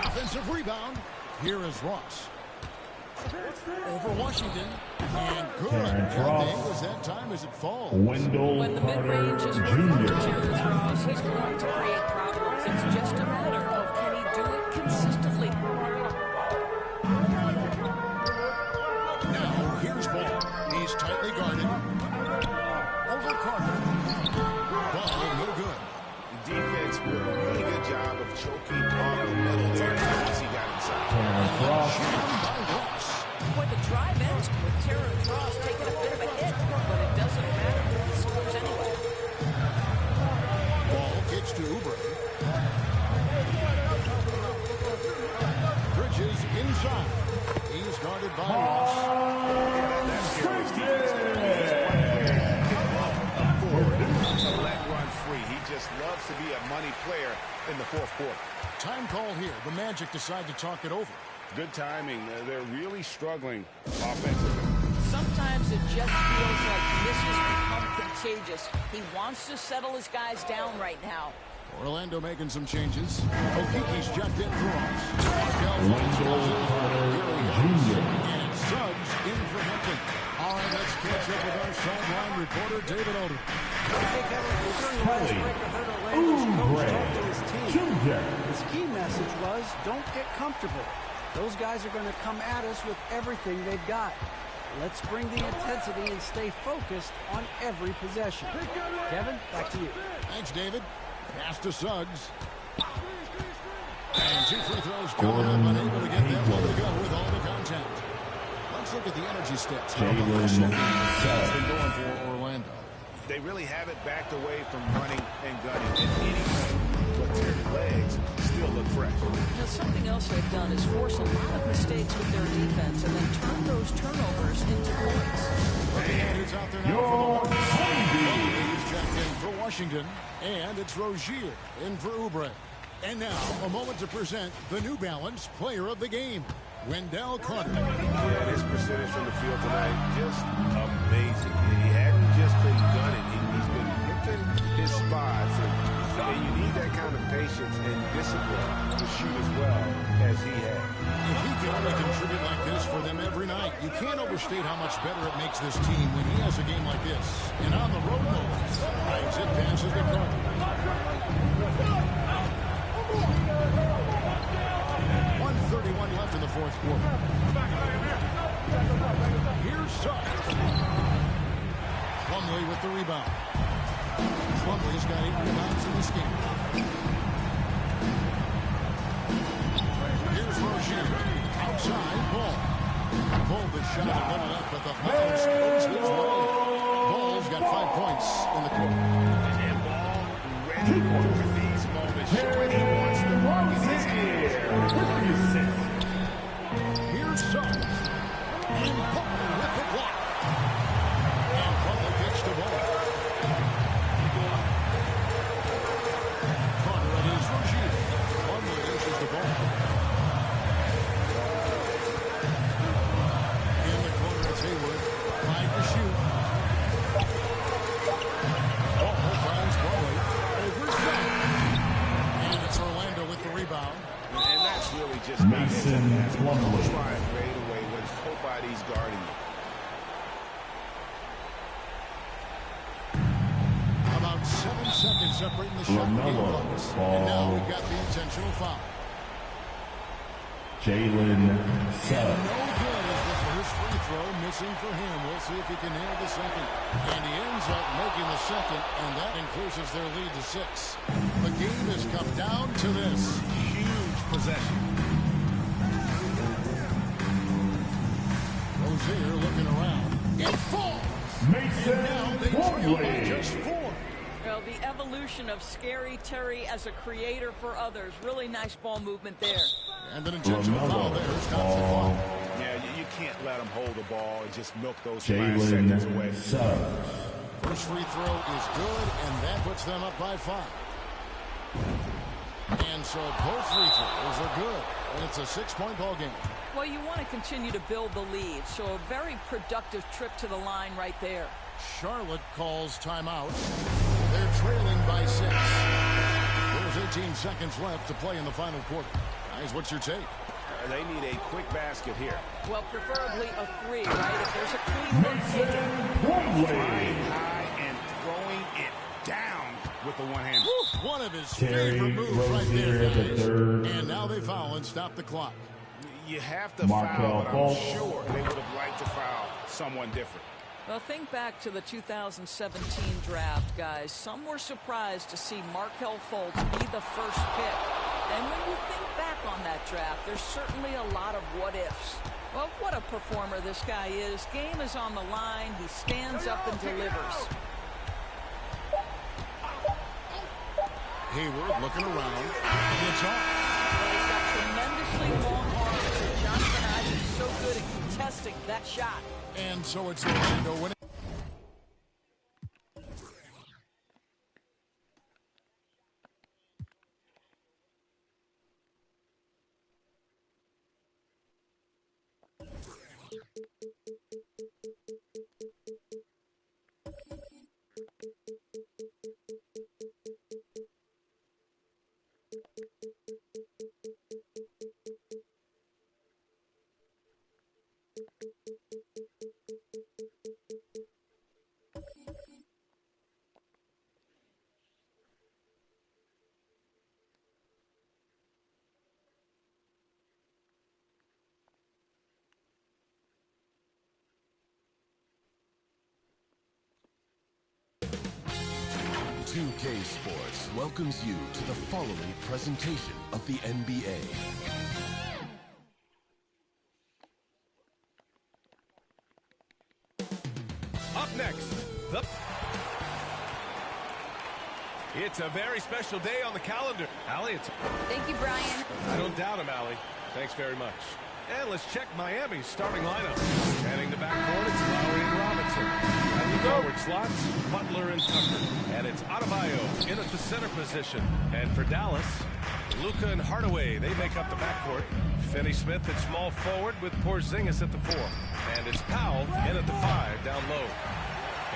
Offensive rebound. Here is Ross. Over Washington. And good. And was that time as it falls. When the mid-range is working for Terrence Ross, he's going to create problems. It's just a matter of can he do it consistently. Now, here's Ball. He's tightly guarded. Over Carter. Ball, no good. The defense did a really good job of choking off the middle there as he got inside. Boy, the drive ends with Terrence Ross taking a bit of a hit, but it doesn't matter. He scores anyway. Ball kicks to Oubre. Bridges inside. He's guarded by Ross. That's Gary's defense. To let run free. He just loves to be a money player in the fourth quarter. Time call here. The Magic decide to talk it over. Good timing. They're really struggling offensively. Sometimes it just feels like misses become contagious. He wants to settle his guys down right now. Orlando making some changes. Okiki's jumped in for Ross. And Suggs in for Hampton. All right, let's catch up with our sideline reporter, David Older. His key message was, don't get comfortable. Those guys are going to come at us with everything they've got. Let's bring the intensity and stay focused on every possession. Kevin, back to you. Thanks, David. Pass to Suggs. And 2 free throws coming up, unable to get that one to go with all the contact. Let's look at the energy stats. Has been going for Orlando. They really haven't backed away from running and gunning in any way, but their legs still look fresh. Now, something else they've done is force a lot of mistakes with their defense and then turn those turnovers into points. And it's out there now for the He's checked in for Washington, and it's Rozier in for Oubre. And now, a moment to present the New Balance Player of the Game, Wendell Carter. Yeah, his percentage from the field tonight, just amazing. He hadn't just been gunning. He's been picking his spots. And you need that kind of patience and discipline to shoot as well as he had. If he can only contribute like this for them every night, you can't overstate how much better it makes this team when he has a game like this. And on the road, no less. Drives it, passes to Carter. 1:31 left in the fourth quarter. Here's Suggs. Plumlee with the rebound. Plumlee's got 8 rebounds in this game. Here's Rozier. Outside, Ball. Pulled the shot a little up, but the bounce goes his way. Ball's got 5 points in the quarter. And Ball ready for these moments, showing he wants the ball in his hands. Here's Suggs. And Ball with the block. And Ball gets the ball. Carter, it is Rozier. Plumlee loses the ball. In the corner, it's Hayward. 5 to shoot. Ball finds Plumlee. Over Suggs. And it's Orlando with the rebound. And that's really just Mason Plumlee. try and fade away when nobody's guarding you. About 7 seconds separating the shot game clocks. And now we've got the intentional foul. Jalen And Suggs. no good is the first free throw missing for him. We'll see if he can nail the second. And he ends up making the second, and that increases their lead to 6. The game has come down to this. Huge possession. Rozier looking around. It falls. Mason Now they trail by Plumlee. just 4. Well, the evolution of Scary Terry as a creator for others. Really nice ball movement there. And an intentional foul there. Stops the clock. Yeah, you can't let him hold the ball and just milk those 5 seconds away. Jalen Suggs. First free throw is good, and that puts them up by 5. And so both free throws are good, and it's a 6-point ball game. Well, you want to continue to build the lead, so a very productive trip to the line right there. Charlotte calls timeout. They're trailing by 6. There's 18 seconds left to play in the final quarter. Guys, what's your take? They need a quick basket here. Well, preferably a 3, right? If there's a clean one, take it. Flying high and throwing it down with the one hand. One of his favorite moves right there, guys. And now they foul and stop the clock. You have to foul, but I'm sure they would have liked to foul someone different. Well, think back to the 2017 draft, guys. Some were surprised to see Markelle Fultz be the first pick. And when you think back on that draft, there's certainly a lot of what-ifs. Well, what a performer this guy is. Game is on the line. He stands up and delivers. Hayward looking around. It's off. Well, he's got tremendously long arms, and Jonathan Isaac's so good at contesting that shot. And so it's Orlando winning. .2k Sports welcomes you to the following presentation of the NBA. Up next, it's a very special day on the calendar. Allie, Thank you, Brian. I don't doubt him, Allie. Thanks very much. And let's check Miami's starting lineup. Spanning the backcourt, it's Lowry and Robinson. At the forward slots, Butler and Tucker. And it's Adebayo in at the center position. And for Dallas, Luka and Hardaway, they make up the backcourt. Finney-Smith at small forward with Porzingis at the 4. And it's Powell in at the 5 down low.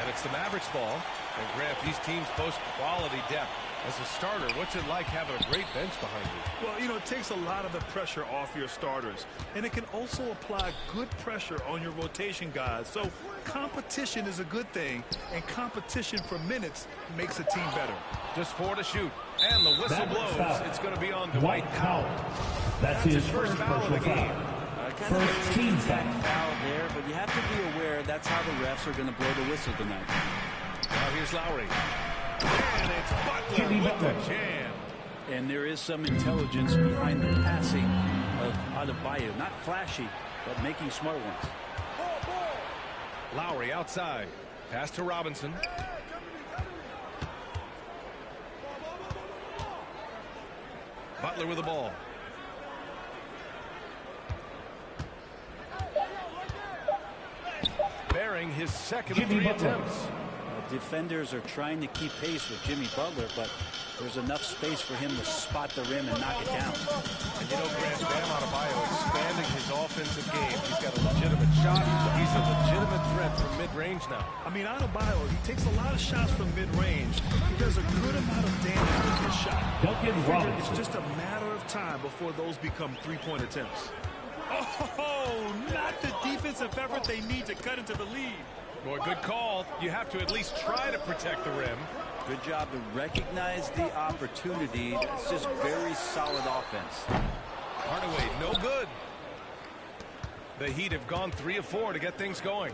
And it's the Mavericks ball. And Grant, these teams boast quality depth. As a starter, what's it like having a great bench behind you? Well, you know, it takes a lot of the pressure off your starters. And it can also apply good pressure on your rotation guys. So competition is a good thing. And competition for minutes makes a team better. Just 4 to shoot. And the whistle blows. It's going to be on Dwight Powell. That's his first foul of the game. First team foul there, but you have to be aware that's how the refs are going to blow the whistle tonight. Now here's Lowry. And it's Butler with the jam. And there is some intelligence behind the passing of Adebayo. Not flashy, but making smart ones. Lowry outside. Pass to Robinson. Butler with the ball. Bearing his second of 3 attempts. Defenders are trying to keep pace with Jimmy Butler, but there's enough space for him to spot the rim and knock it down. And you know, Grant, Bam Adebayo expanding his offensive game. He's got a legitimate shot. He's a legitimate threat from mid-range now. I mean, Adebayo, he takes a lot of shots from mid-range. He does a good amount of damage with his shot. It's just a matter of time before those become three-point attempts. Oh, not the defensive effort they need to cut into the lead. Boy, good call. You have to at least try to protect the rim. Good job to recognize the opportunity. That's just very solid offense. Hardaway, no good. The Heat have gone 3 of 4 to get things going.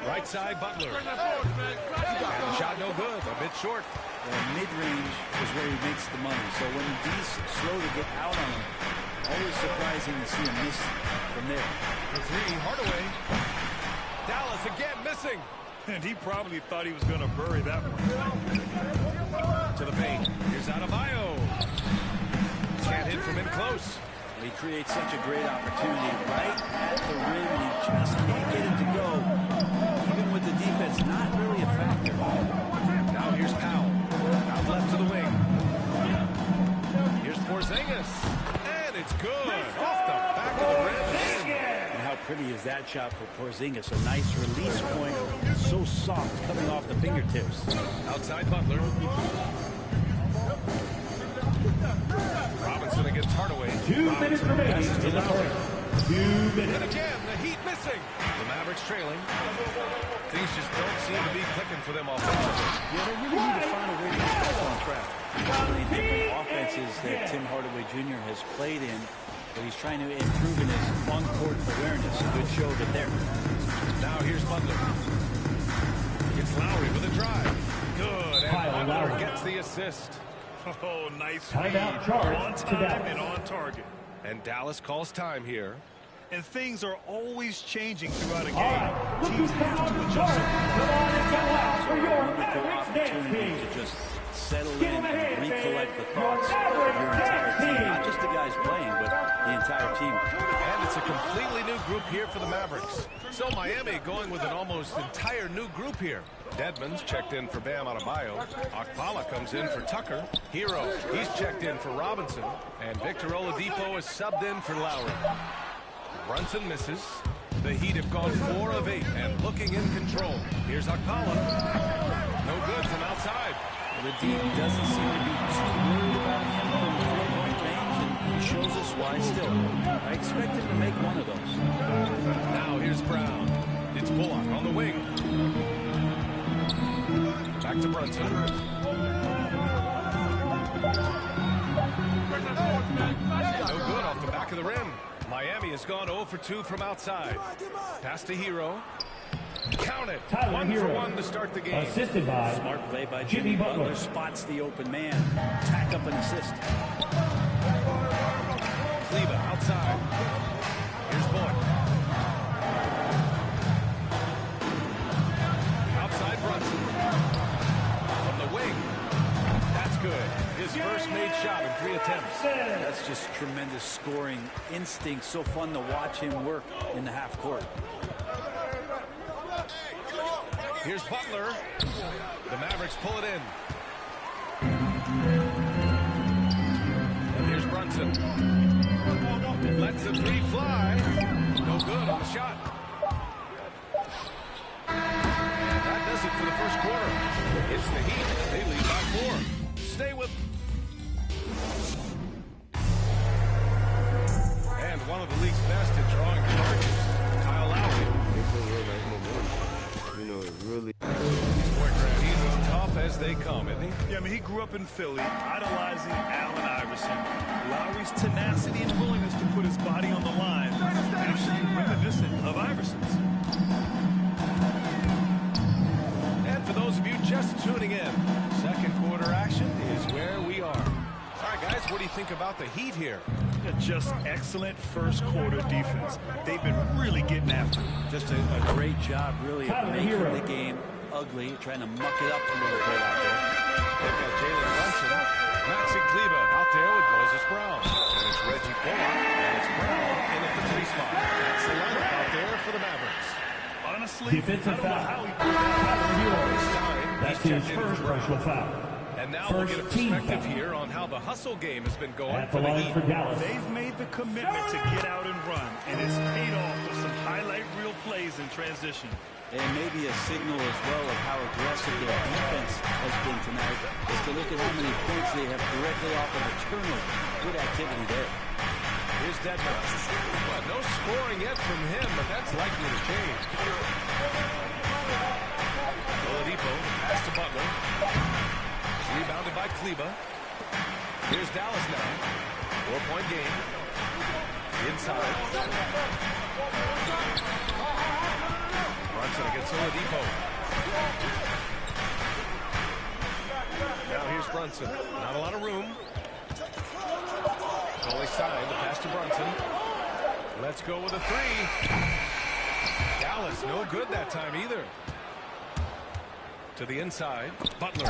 Right side, Butler. And the shot no good, a bit short. Mid-range is where he makes the money. So when the D's slow to get out on him, always surprising to see him miss from there. For 3, Hardaway. Dallas again missing. And he probably thought he was going to bury that one. To the paint. Here's Adebayo. Can't hit from in close. He creates such a great opportunity right at the rim, and he just can't get it to go. Even with the defense, not really a factor. Now here's Powell. Out left to the wing. Here's Porzingis. And it's good. Off the back of the rim. And how pretty is is that shot for Porzingis. A nice release point, so soft coming off the fingertips. Outside Butler. Robinson against Hardaway. 2 minutes remaining in the quarter. 2 minutes. And again, the Heat missing. The Mavericks trailing. Things just don't seem to be clicking for them offensively. Yeah, they really need to find a way to get back on track. The different offenses that Tim Hardaway Jr. has played in, but he's trying to improve in his on-court awareness. A good show of it there. Now here's Butler. It's Lowry with a drive. Good. And Butler gets the assist. Oh, nice Timeout charge on time and on target. And Dallas calls time here. And things are always changing throughout a game. Right. Teams have to adjust. Come on and tell out for your Wonderful opportunity to just settle in and recollect the thoughts of your entire team. Not just the guys playing, but the entire team. And it's a completely new group here for the Mavericks. So Miami going with an almost entire new group here. Dedmon's checked in for Bam Adebayo. Okpala comes in for Tucker. Hero, he's checked in for Robinson. And Victor Oladipo is subbed in for Lowry. Brunson misses. The Heat have gone 4 of 8 and looking in control. Here's Okpala. No good from outside. The D doesn't seem to be too worried about him from three-point range, and he shows us why still. I expect him to make one of those. Now here's Brown. It's Bullock on the wing. Back to Brunson. No good off the back of the rim. Miami has gone 0 for 2 from outside. Pass to Hero. Count it. 1 for 1 to start the game. Assisted by Smart play by Jimmy Butler. Spots the open man. Tack up an assist. Kleba outside. Here's Boyd. Outside Brunson. From the wing. That's good. His first made shot in 3 attempts. That's just tremendous scoring instinct. So fun to watch him work in the half court. Here's Butler. The Mavericks pull it in. And here's Brunson. Lets the 3 fly. No good on the shot. And that does it for the first quarter. It's the Heat. They lead by 4. Stay with. And one of the league's best at drawing charges, Kyle Lowry. You know, it's really. He's as tough as they come, isn't he? Yeah, I mean, he grew up in Philly, idolizing Allen Iverson. Lowry's tenacity and willingness to put his body on the line, actually reminiscent of Iverson's. And for those of you just tuning in, second quarter action is where we are. All right, guys, what do you think about the Heat here? Just excellent first quarter defense. They've been really getting after it. Just a great job, really, of making the game ugly, trying to muck it up a little bit out there. They've got Jalen Brunson, Maxi Kleba out there with Moses Brown. And it's Reggie Bullock, and it's Brown in at the 3 spot. That's the lineup out there for the Mavericks. Honestly, defensive foul. That's his first personal foul. And now we'll get a perspective here on how the hustle game has been going for the Heat. They've made the commitment to get out and run, and it's paid off with some highlight reel plays in transition. And maybe a signal as well of how aggressive their defense has been tonight is to look at how many points they have directly off of a turnover. Good activity there. Here's Dedmon. Well, no scoring yet from him, but that's likely to change. Oladipo pass to Butler. Rebounded by Kleba. Here's Dallas now. 4-point game. Inside. Brunson against Oladipo. Now here's Brunson. Not a lot of room. Goalie side. The pass to Brunson. Let's go with a 3. Dallas, no good that time either. To the inside. Butler. Oh,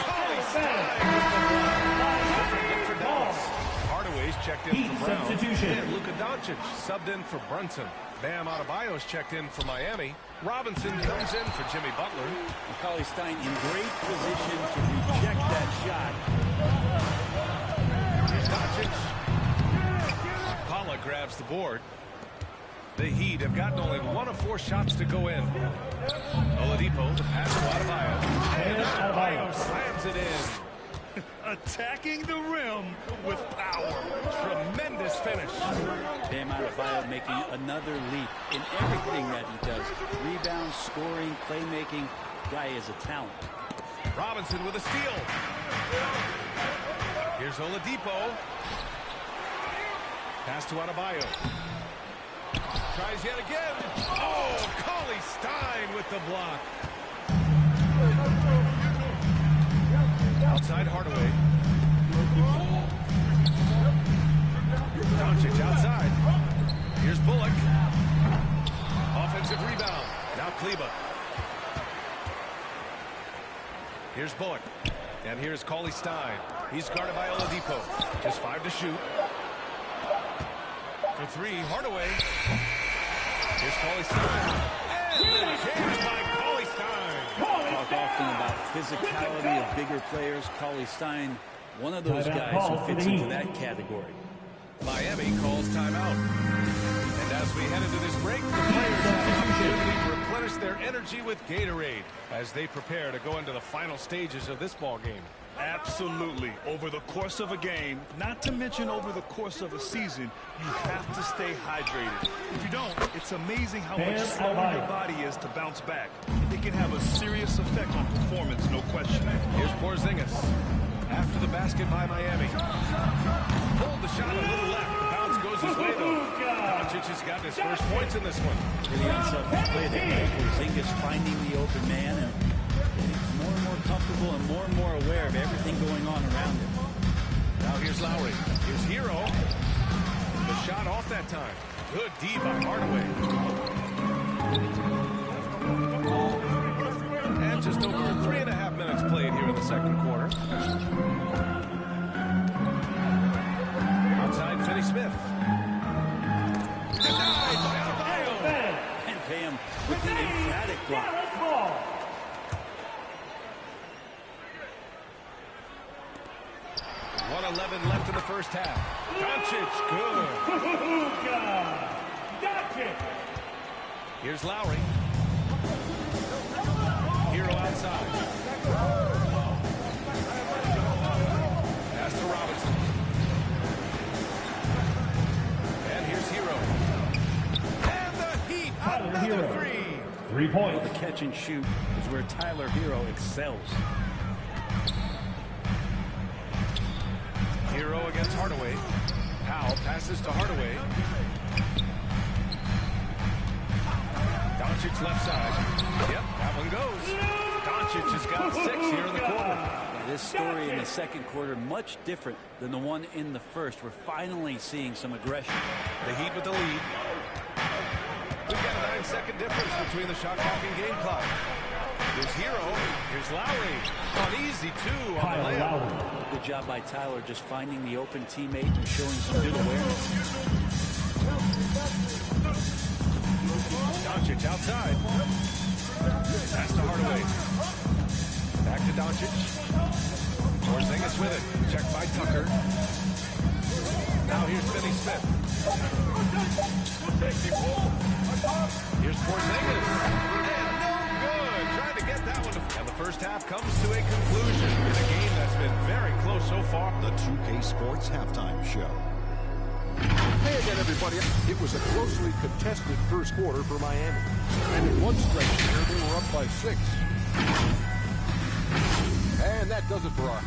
Collie Stein. For Dallas. Hardaway's checked in for Brown. And Luka Doncic subbed in for Brunson. Bam Adebayo's checked in for Miami. Robinson comes in for Jimmy Butler. Collie Stein in great position to reject that shot. Here's Doncic. Okpala grabs the board. The Heat have gotten only 1 of 4 shots to go in. Oladipo to pass to Adebayo. And Adebayo slams it in. Attacking the rim with power. Tremendous finish. Bam Adebayo making another leap in everything that he does. Rebounds, scoring, playmaking. Guy is a talent. Robinson with a steal. Here's Oladipo. Pass to Adebayo. Tries yet again. Oh, Cauley Stein with the block. Outside Hardaway. Doncic outside. Here's Bullock. Offensive rebound. Now Kleba. Here's Bullock. And here's Cauley Stein. He's guarded by Oladipo. Just 5 to shoot. For 3, Hardaway. Here's Cauley Stein. And the change by Cauley Stein. Talk often about physicality of bigger players. Cauley Stein, one of those guys who fits into that category. Miami calls timeout. And as we head into this break, the players have an opportunity to replenish their energy with Gatorade as they prepare to go into the final stages of this ball game. Absolutely. Over the course of a game, not to mention over the course of a season, you have to stay hydrated. If you don't, it's amazing how much slower your body is to bounce back. It can have a serious effect on performance, no question. Here's Porzingis. After the basket by Miami. Pulled the shot a little left. The bounce goes his way, though. Doncic has gotten his first points in this one. Really unselfish play there. Porzingis finding the open man and getting more and more comfortable and more aware of everything going on around him. Now here's Lowry. Here's Hero. The shot off that time. Good D by Hardaway. And just over 3.5 minutes played here in the second quarter. Outside Finney-Smith. Denied by Adebayo. And Bam with the emphatic block. 1:11 left in the first half. Doncic, good. Here's Lowry. Hero outside. Pass to Robinson. And here's Hero. And the Heat, another 3. 3 points. The catch and shoot is where Tyler Hero excels. Hero against Hardaway. Powell passes to Hardaway. Doncic left side. Yep, that one goes. Doncic has got 6 here in the quarter. This story in the second quarter much different than the one in the first. We're finally seeing some aggression. The Heat with the lead. We've got a 9-second difference between the shot clock and game clock. Here's Hero. Here's Lowry. On easy 2 on the layup. Good job by Tyler just finding the open teammate and showing some good awareness. Doncic outside. Pass to Hardaway. Back to Doncic. Porzingis with it. Checked by Tucker. Now here's Finney-Smith. Here's Porzingis. Trying to get that one. And the first half comes to a conclusion in a game that's been very close so far. The 2K Sports Halftime Show. Hey again, everybody. It was a closely contested first quarter for Miami. And in one stretch here, they were up by 6. And that does it for our...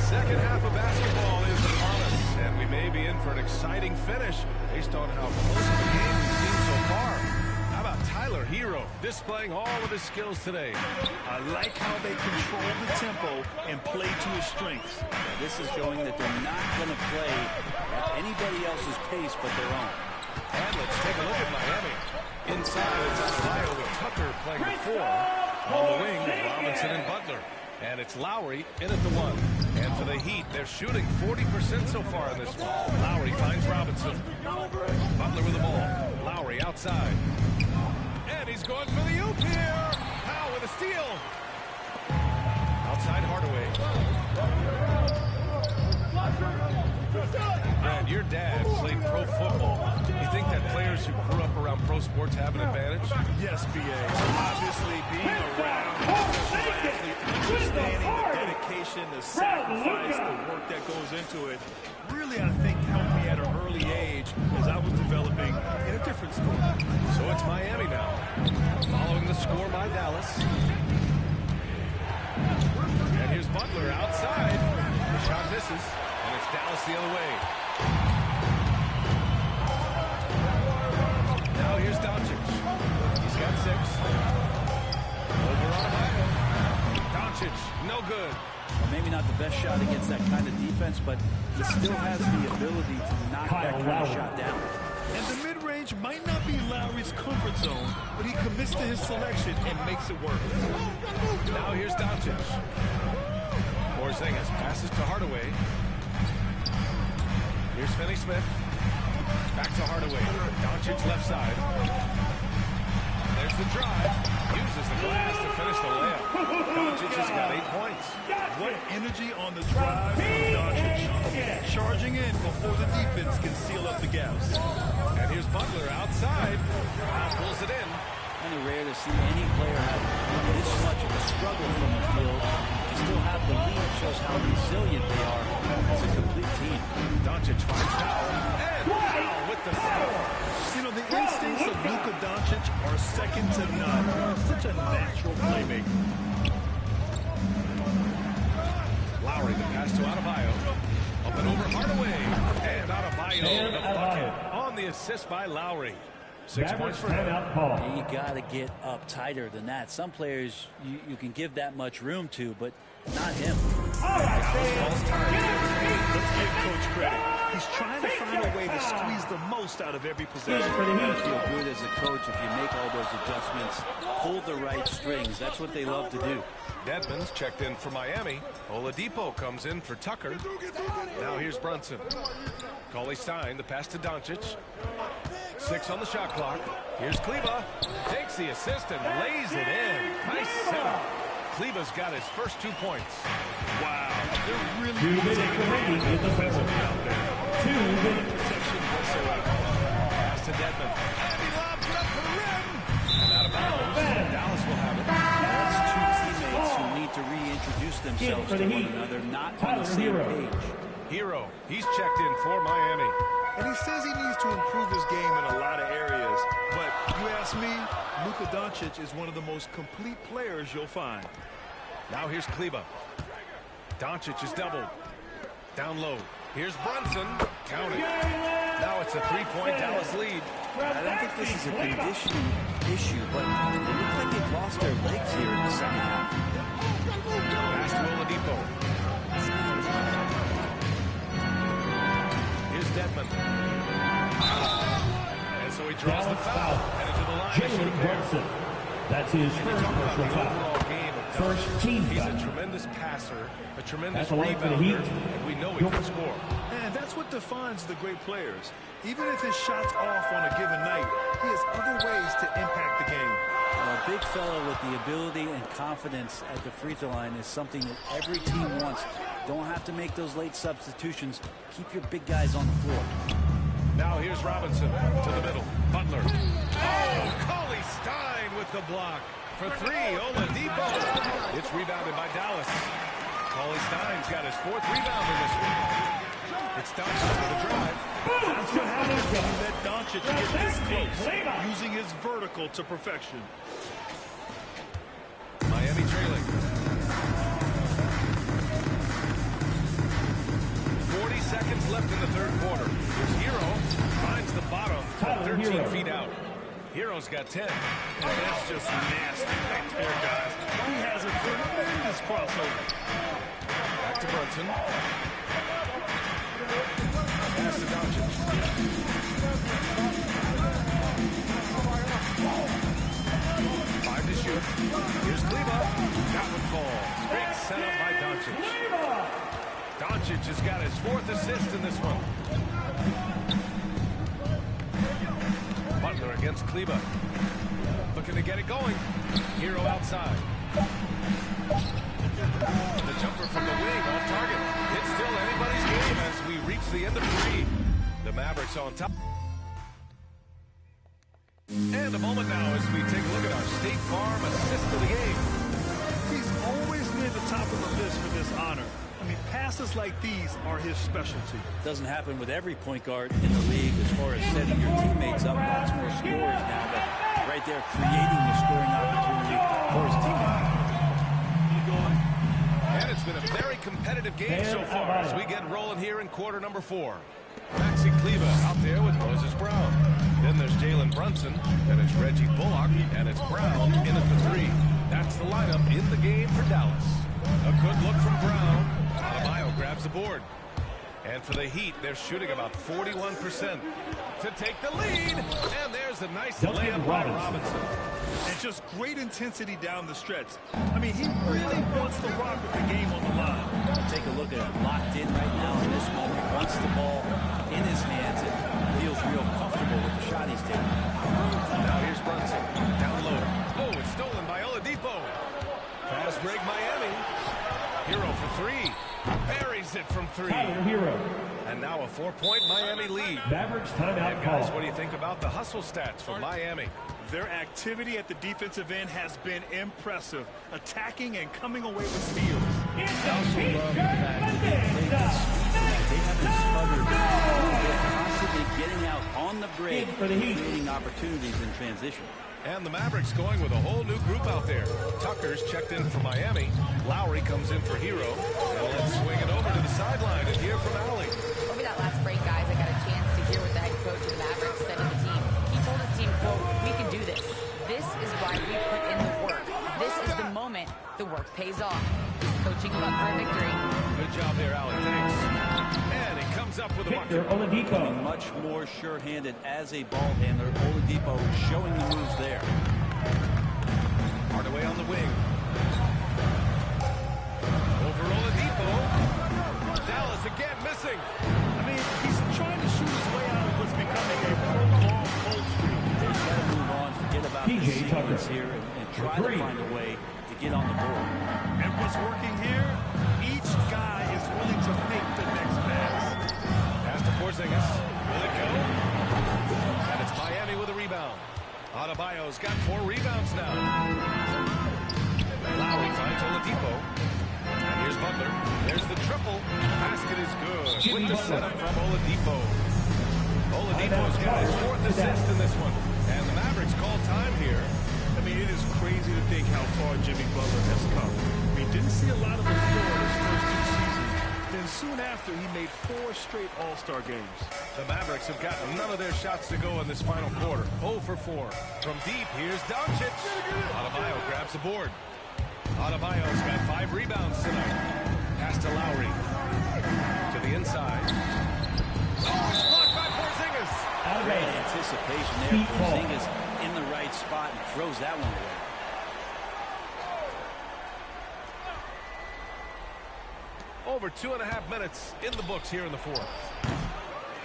Second half of basketball is upon us, and we may be in for an exciting finish based on how close of a game we've seen so far. How about Tyler Hero displaying all of his skills today? I like how they control the tempo and play to his strengths. This is showing that they're not going to play at anybody else's pace but their own. And let's take a look at Miami. Inside, it's Adebayo with Tucker playing the 4. On the wing, Robinson and Butler. And it's Lowry in at the 1. And for the Heat, they're shooting 40% so far in this one. Lowry finds Robinson. Butler with the ball. Lowry outside. And he's going for the oop here. Powell with a steal. Outside Hardaway. Brad, your dad played pro football. You think that players who grew up around pro sports have an advantage? Yes, B.A. Obviously, being around a professional athlete, understanding the dedication, the sacrifice, the work that goes into it, really, I think, helped me at an early age as I was developing in a different sport. So it's Miami now, following the score by Dallas. And here's Butler outside. The shot misses, and it's Dallas the other way. Now here's Doncic. He's got 6. Over on Ohio. Doncic, no good. Well, maybe not the best shot against that kind of defense, but he still has the ability to knock that kind of shot down. And the mid-range might not be Lowry's comfort zone, but he commits to his selection and makes it work. Now here's Doncic. Porzingis passes to Hardaway. Here's Finney-Smith. Back to Hardaway. Doncic left side. There's the drive. Uses the glass to finish the layup. Doncic has got 8 points. What energy on the drive from Doncic. Charging in before the defense can seal up the gaps. And here's Butler outside. Pulls it in. Kind of rare to see any player have this much of a struggle from the field. To still have the lead shows how resilient they are as a complete team. Doncic finds Powell. And Powell with the score. You know, the instincts of Luka Doncic are second to none. Such a natural playmaker. Lowry, the pass to Adebayo. Up and over Hardaway. And Adebayo, the bucket on the assist by Lowry. 6 points for him. You got to get up tighter than that. Some players you can give that much room to, but not him. Let's give Coach credit. He's trying to find a way to squeeze the most out of every possession. You got to feel good as a coach if you make all those adjustments, pull the right strings. That's what they love to do. Dedmon's checked in for Miami. Oladipo comes in for Tucker. Now here's Brunson. Cauley-Stein, the pass to Doncic. 6 on the shot clock. Here's Kleba. Takes the assist and lays it in. Nice setup. Kleba's got his first 2 points. Wow. They're really taking the defensively out there. 2 protection whatsoever. Pass to Dedmon. And he lobs it up for the rim. And out of bounds. Dallas will have it. That's 2 teammates who need to reintroduce themselves to one another, not on the same page. Hero. He's checked in for Miami. And he says he needs to improve his game in a lot of areas. But you ask me, Luka Doncic is one of the most complete players you'll find. Now here's Kleba. Doncic is doubled. Down low. Here's Brunson. Count it. Now it's a 3-point Dallas lead. I don't think this is a conditioning issue, but they look like they've lost their legs here in the second half. Pass to Oladipo. Here's Dedmon. And so he draws the foul. Headed to the line. Jalen Brunson. That's his first personal foul. First team He's foul. a tremendous passer, a tremendous That's a light for the Heat. rebounder, and we know he can score. And that's what defines the great players. Even if his shot's off on a given night, he has other ways to impact the game. A big fellow with the ability and confidence at the free throw line is something that every team wants. Don't have to make those late substitutions. Keep your big guys on the floor. Now here's Robinson to the middle. Butler. Oh, Cauley-Stein with the block. For 3, Oladipo. It's rebounded by Dallas. Cauley-Stein's got his 4th rebound in this one. It's Doncic for the drive. That's what happens when you let Doncic get this close, using his vertical to perfection. Miami trailing. 40 seconds left in the 3rd quarter. Here's Hero. Finds the bottom. 13 feet out. Hero's got 10. And that's just nasty right there, guys. He has a tremendous crossover. Back to Brunson. Pass to Doncic. 5 to shoot. Here's Kleba. That one falls. Great setup by Doncic. Doncic has got his 4th assist in this one. Butler against Kleba. Looking to get it going. Hero outside. The jumper from the wing off target. It's still anybody's game as we reach the end of 3. The Mavericks on top. And a moment now as we take a look at our State Farm assist of the game. He's always near the top of the list for this honor. I mean, passes like these are his specialty. Doesn't happen with every point guard in the league as far as setting your teammates up. Lots more scores now, but right there creating the scoring opportunity for his teammate. And it's been a very competitive game so far as we get rolling here in quarter number 4. Maxi Kleba out there with Moses Brown. Then there's Jalen Brunson, then it's Reggie Bullock, and it's Brown in at the 3. That's the lineup in the game for Dallas. A good look from Brown. Adebayo grabs the board. And for the Heat, they're shooting about 41% to take the lead. And there's a nice layup by Robinson. And just great intensity down the stretch. I mean, he really wants to rock with the game on the line. Take a look at it. Locked in right now in this moment. Wants the ball in his hands. It feels real comfortable with the shot he's taking. Now here's Brunson. Down low. Oh, it's stolen by Oladipo. Fast break Miami. Hero for 3. Buries it from 3. Hero. And now a 4-point Miami lead. Mavericks timeout and guys, call. what do you think about the hustle stats for Miami? Their activity at the defensive end has been impressive, attacking and coming away with steals. I also love the fact that they haven't smuggled. They're constantly getting out on the break, creating opportunities in transition. And the Mavericks going with a whole new group out there. Tucker's checked in for Miami. Lowry comes in for Hero. And let's swing it over to the sideline and hear from Allie. Over that last break, guys, I got a chance to hear what the head coach of the Mavericks said to the team. He told his team, quote, "We can do this. This is why we put in the work. This is the moment the work pays off." He's coaching them up for a victory. Good job there, Allie. Thanks. And he comes up with a bucket. Becoming much more sure-handed as a ball handler. Oladipo showing the moves there. Hardaway on the wing. Over Oladipo. Dallas again missing. I mean, he's trying to shoot his way out of what's becoming a prolonged cold streak. They've got to move on, forget about the sequence here, and try to find a way to get on the board. And what's working here, each guy is willing to make the next pass. Pass to Porzingis. Will it go? And it's Miami with a rebound. Adebayo's got 4 rebounds now. Lowry finds Oladipo. And here's Butler. There's the triple. Basket is good. With the setup from Oladipo. Oladipo's got his 4th assist in this one. And the Mavericks call time here. I mean, it is crazy to think how far Jimmy Butler has come. We didn't see a lot of the floor in his first 2 seasons. Then soon after, he made 4 straight All-Star games. The Mavericks have got none of their shots to go in this final quarter. 0 for 4. From deep, here's Doncic. Adebayo grabs the board. Adebayo's got 5 rebounds tonight. Pass to Lowry. To the inside. Oh, it's blocked by Porzingis. Great anticipation there. Porzingis in the right spot and throws that one away. Over 2.5 minutes in the books here in the 4th.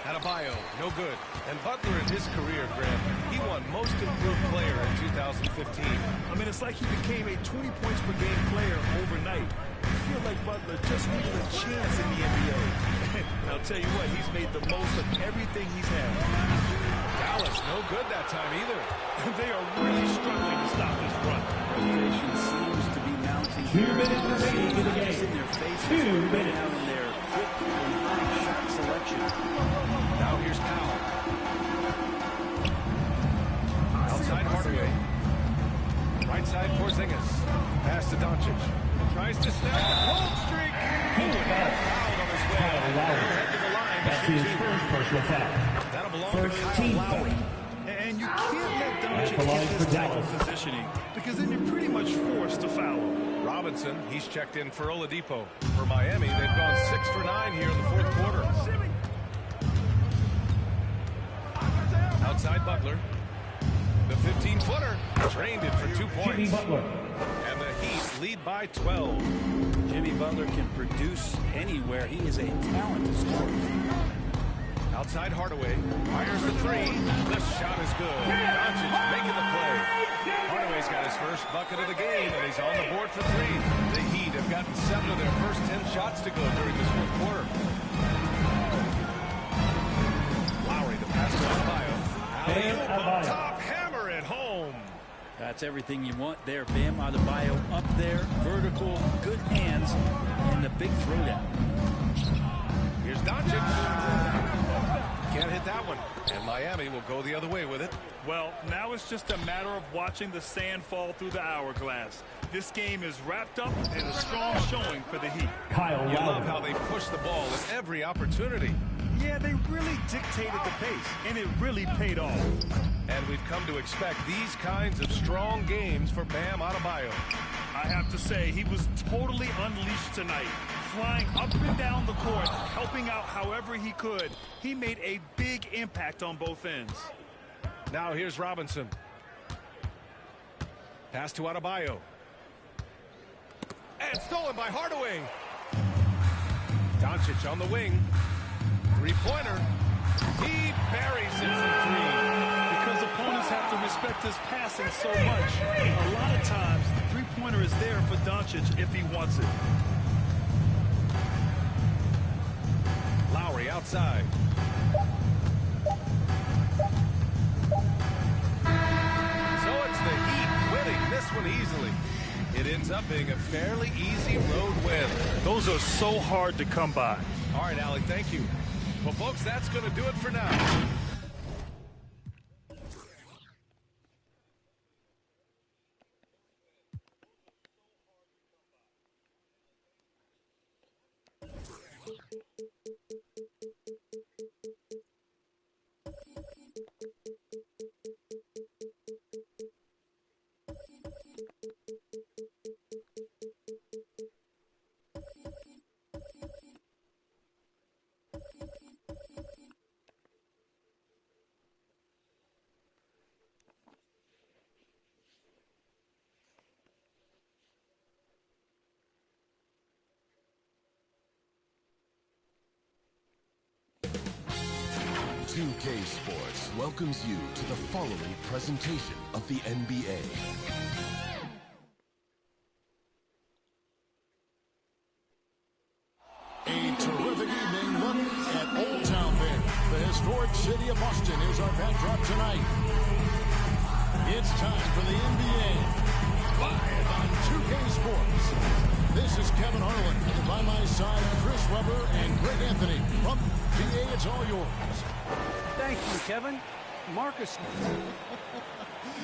Adebayo, no good. And Butler in his career, Grant, he won Most Improved Player in 2015. I mean, it's like he became a 20 points per game player overnight. I feel like Butler just needed a chance in the NBA. And I'll tell you what, he's made the most of everything he's had. Dallas, no good that time either. They are really struggling to stop this run. Frustration seems to be mounting. 2 minutes remaining in the game. In their faces, 2 minutes. out in their quick and high shot selection. Now here's Powell. Outside Hardaway. Right side Porzingis. Pass to Doncic. Tries to snap the cold streak. Oh, and got fouled on his way. Head to the line. That's his first personal foul. That'll belong First to Kyle team Lowry. And you can't let Doncic get this type of positioning because then you're pretty much forced to foul him. Robinson, he's checked in for Oladipo. For Miami, they've gone 6 for 9 here in the 4th quarter. Outside Butler. The 15-footer drained it for 2 points. Jimmy Butler. And the Heat lead by 12. Jimmy Butler can produce anywhere. He is a talented scorer. outside Hardaway. Fires the three. The shot is good. Doncic making the play. Hardaway's got his first bucket of the game, and he's on the board for three. The Heat have gotten 7 of their first 10 shots to go during this fourth quarter. Lowry, the pass to Adebayo. Alley-oop up top, hammer it home. That's everything you want there. Bam Adebayo up there, vertical, good hands, and the big throwdown. Here's Doncic. Can't hit that one. And Miami will go the other way with it. Well, now it's just a matter of watching the sand fall through the hourglass. This game is wrapped up in a strong showing for the Heat. You love how they push the ball at every opportunity. Yeah, they really dictated the pace, and it really paid off. And we've come to expect these kinds of strong games for Bam Adebayo. I have to say, he was totally unleashed tonight. Flying up and down the court, helping out however he could. He made a big impact on both ends. Now here's Robinson. Pass to Adebayo. And stolen by Hardaway. Doncic on the wing. Three-pointer. He buries it from three. Because opponents have to respect his passing so much. A lot of times, the three-pointer is there for Doncic if he wants it. Lowry outside. So it's the Heat winning this one easily. It ends up being a fairly easy road win. Those are so hard to come by. All right, Allie, thank you. Well, folks, that's going to do it for now. 2K Sports welcomes you to the following presentation of the NBA. A terrific evening look at Old Town there. The historic city of Boston is our backdrop tonight. It's time for the NBA. Live on 2K Sports. This is Kevin Harlan, and by my side, Chris Webber and Greg Anthony. From PA, it's all yours. Thank you, Kevin. Marcus.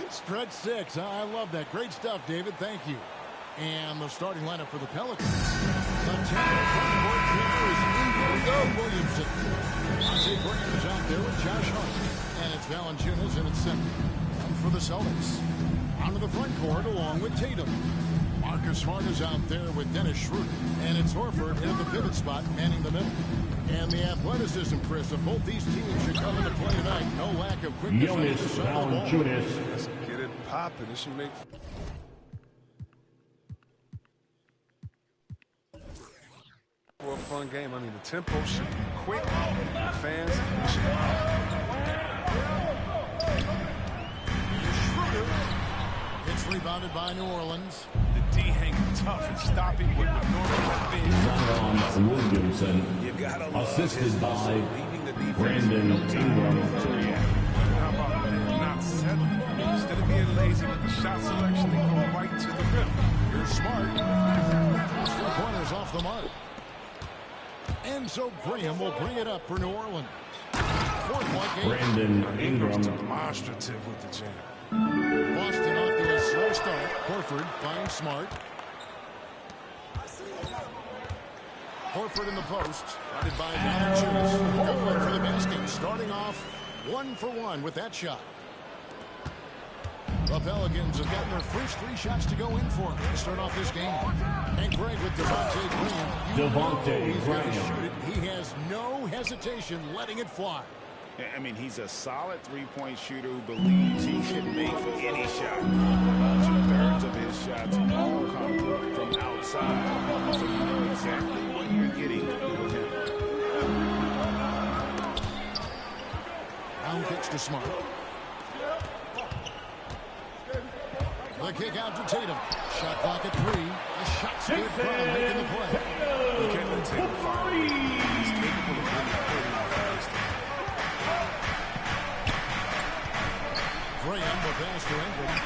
Stretch 6. I love that. Great stuff, David. Thank you. And the starting lineup for the Pelicans. The front court keeper is Ingram Williamson. Monte Graham is out there with Josh Hart. And it's Valanciunas in at center. And for the Celtics, onto the front court along with Tatum. Marcus Smart is out there with Dennis Schroeder. And it's Horford in the pivot spot, manning the middle. And the athleticism, Chris, of both these teams should come into play tonight. No lack of quickness. Let's get it popping. It should make... For a fun game. I mean, the tempo should be quick. The fans should... It's rebounded by New Orleans. The D hanging tough and stopping what would normally have been. Zion Williamson, assisted by Brandon Ingram. How about not settling? Instead of being lazy with the shot selection, they go right to the rim. You're smart. 3 pointers off the mark. And so Graham will bring it up for New Orleans. 4-point game. Brandon Ingram. Demonstrative with the jam. Boston off to a slow start. Horford finds Smart. Horford in the post. Guarded by Valanciunas. Going for the basket. Starting off 1 for 1 with that shot. The Pelicans have gotten their first 3 shots to go in for them to start off this game. And Greg with Devontae Graham. Devontae Graham. He has no hesitation letting it fly. I mean, he's a solid three-point shooter who believes he can make any shot. About 2/3 of his shots all come from outside. So you know exactly what you're getting with him. kicks to Smart. The kick out to Tatum. Shot clock at 3. The shot's good. Brown making the play. You can't let Tatum fire. He's capable of really hurting off of this. Graham, the pass to Ingram.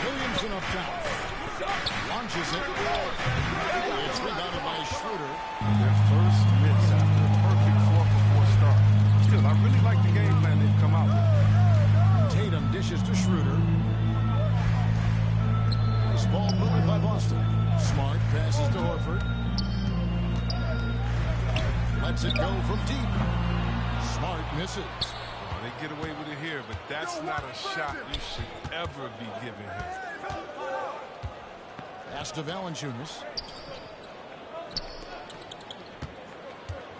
Williamson up top. Launches it. It's rebounded by Schroeder. Their first miss after a perfect 4-for-4 start. Still, I really like the game plan they've come out with. Tatum dishes to Schroeder. Nice ball moved by Boston. Smart passes to Horford. Lets it go from deep. Smart misses. Oh, they get away with it here, but that's not a shot you should ever be giving him. Pass to Valanciunas.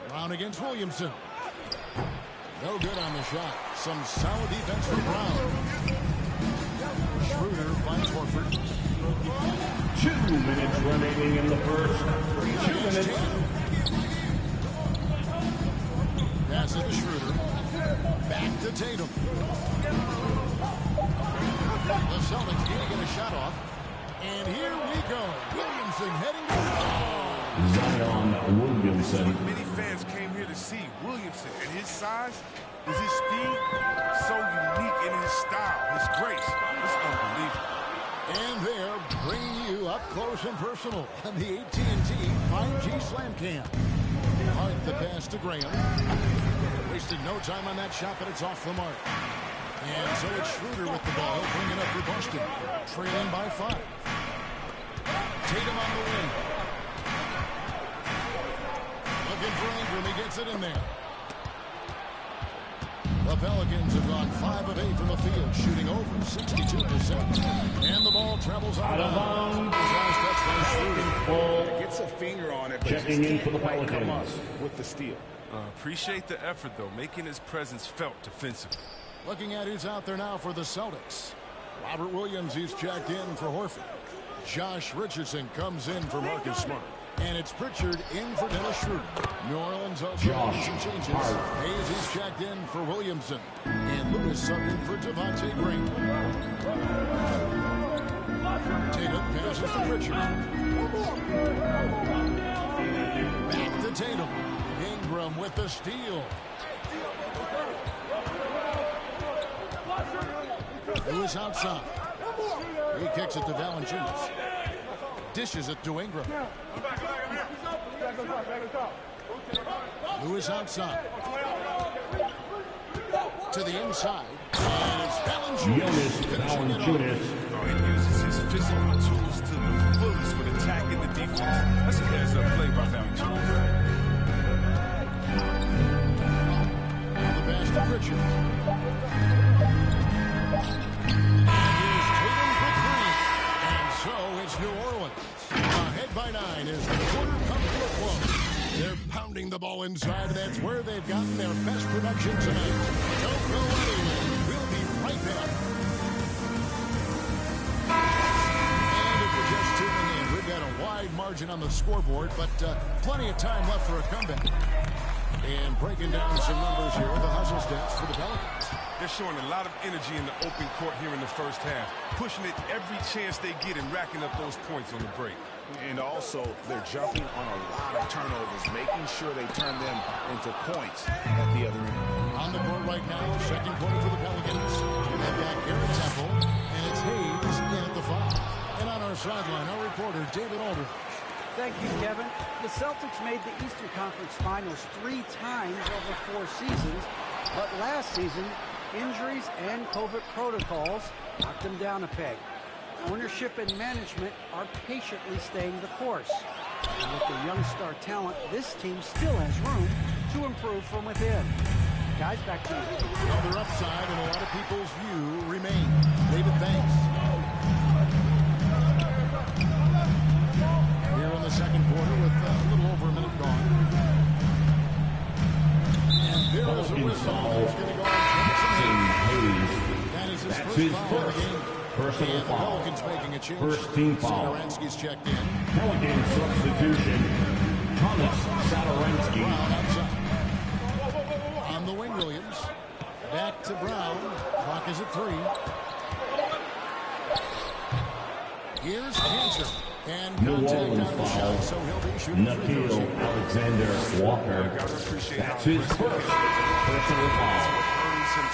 Brown against Williamson. No good on the shot. Some solid defense from Brown. Schroeder finds Horford. 2 minutes remaining in the first. 2 minutes. Passes to Schroeder. Back to Tatum. The Celtics need to get a shot off. And here we go. Williamson heading to Zion Williamson. Many fans came here to see Williamson, and his size, with his speed, so unique in his style, his grace. It's unbelievable. And they're bringing you up close and personal on the AT&T 5G Slam Cam. Hart the pass to Graham. Wasted no time on that shot, but it's off the mark. And so it's Schroeder with the ball, bringing up for Boston. Trailing by 5. Tatum on the wing. Looking for Ingram. He gets it in there. The Pelicans have gone 5 of 8 from the field, shooting over 62%. And the ball travels out of bounds. Gets a finger on it, but checking in for the come up Pelicans with the steal. Appreciate the effort, though, making his presence felt defensively. Looking at who's out there now for the Celtics. Robert Williams, he's checked in for Horford. Josh Richardson comes in for Marcus Smart. And it's Pritchard in for Dennis Schroeder. New Orleans also making some changes. Hayes is checked in for Williamson. And Lewis subbed in for Devontae Green. Tatum passes to Pritchard. Back to Tatum. Ingram with the steal. Lewis outside. He kicks it to Valanciunas. Dishes it to Ingram. Lewis outside. To the inside. And it's Valanciunas. Oh, he uses his physical tools to the fullest when attacking the defense. That's a heads-up play by Valanciunas. On the pass to Pritchard. So it's New Orleans. Ahead by 9 as the quarter comes to a close. They're pounding the ball inside, and that's where they've gotten their best production tonight. Don't go anywhere. We'll be right back. And if you're just tuning in, we've got a wide margin on the scoreboard, but plenty of time left for a comeback. And breaking down some numbers here, the hustle stats for the Pelicans. They're showing a lot of energy in the open court here in the first half, pushing it every chance they get and racking up those points on the break. And also, they're jumping on a lot of turnovers, making sure they turn them into points at the other end. On the court right now, second quarter for the Pelicans. They've got Garrett Temple, and it's Hayes in at the 5. And on our sideline, our reporter, David Aldridge. Thank you, Kevin. The Celtics made the Eastern Conference Finals 3 times over 4 seasons, but last season, injuries and COVID protocols knocked them down a peg. Ownership and management are patiently staying the course. And with the young star talent, this team still has room to improve from within. Guys, back to you. Another upside in a lot of people's view remains. David, thanks. Here in the second quarter with a little over a minute gone. And there is a whistle. He's going to go that is his first foul of the game. Personal foul. Pelicans making a change. First team foul. Satoransky's checked in. Pelican substitution. Thomas Satoransky. Brown outside. On the wing, Williams. Back to to Brown. Clock is at 3. Here's Cantor. And contact on the shot, so he'll be shooting free throws. Alexander Walker. That's his first personal foul.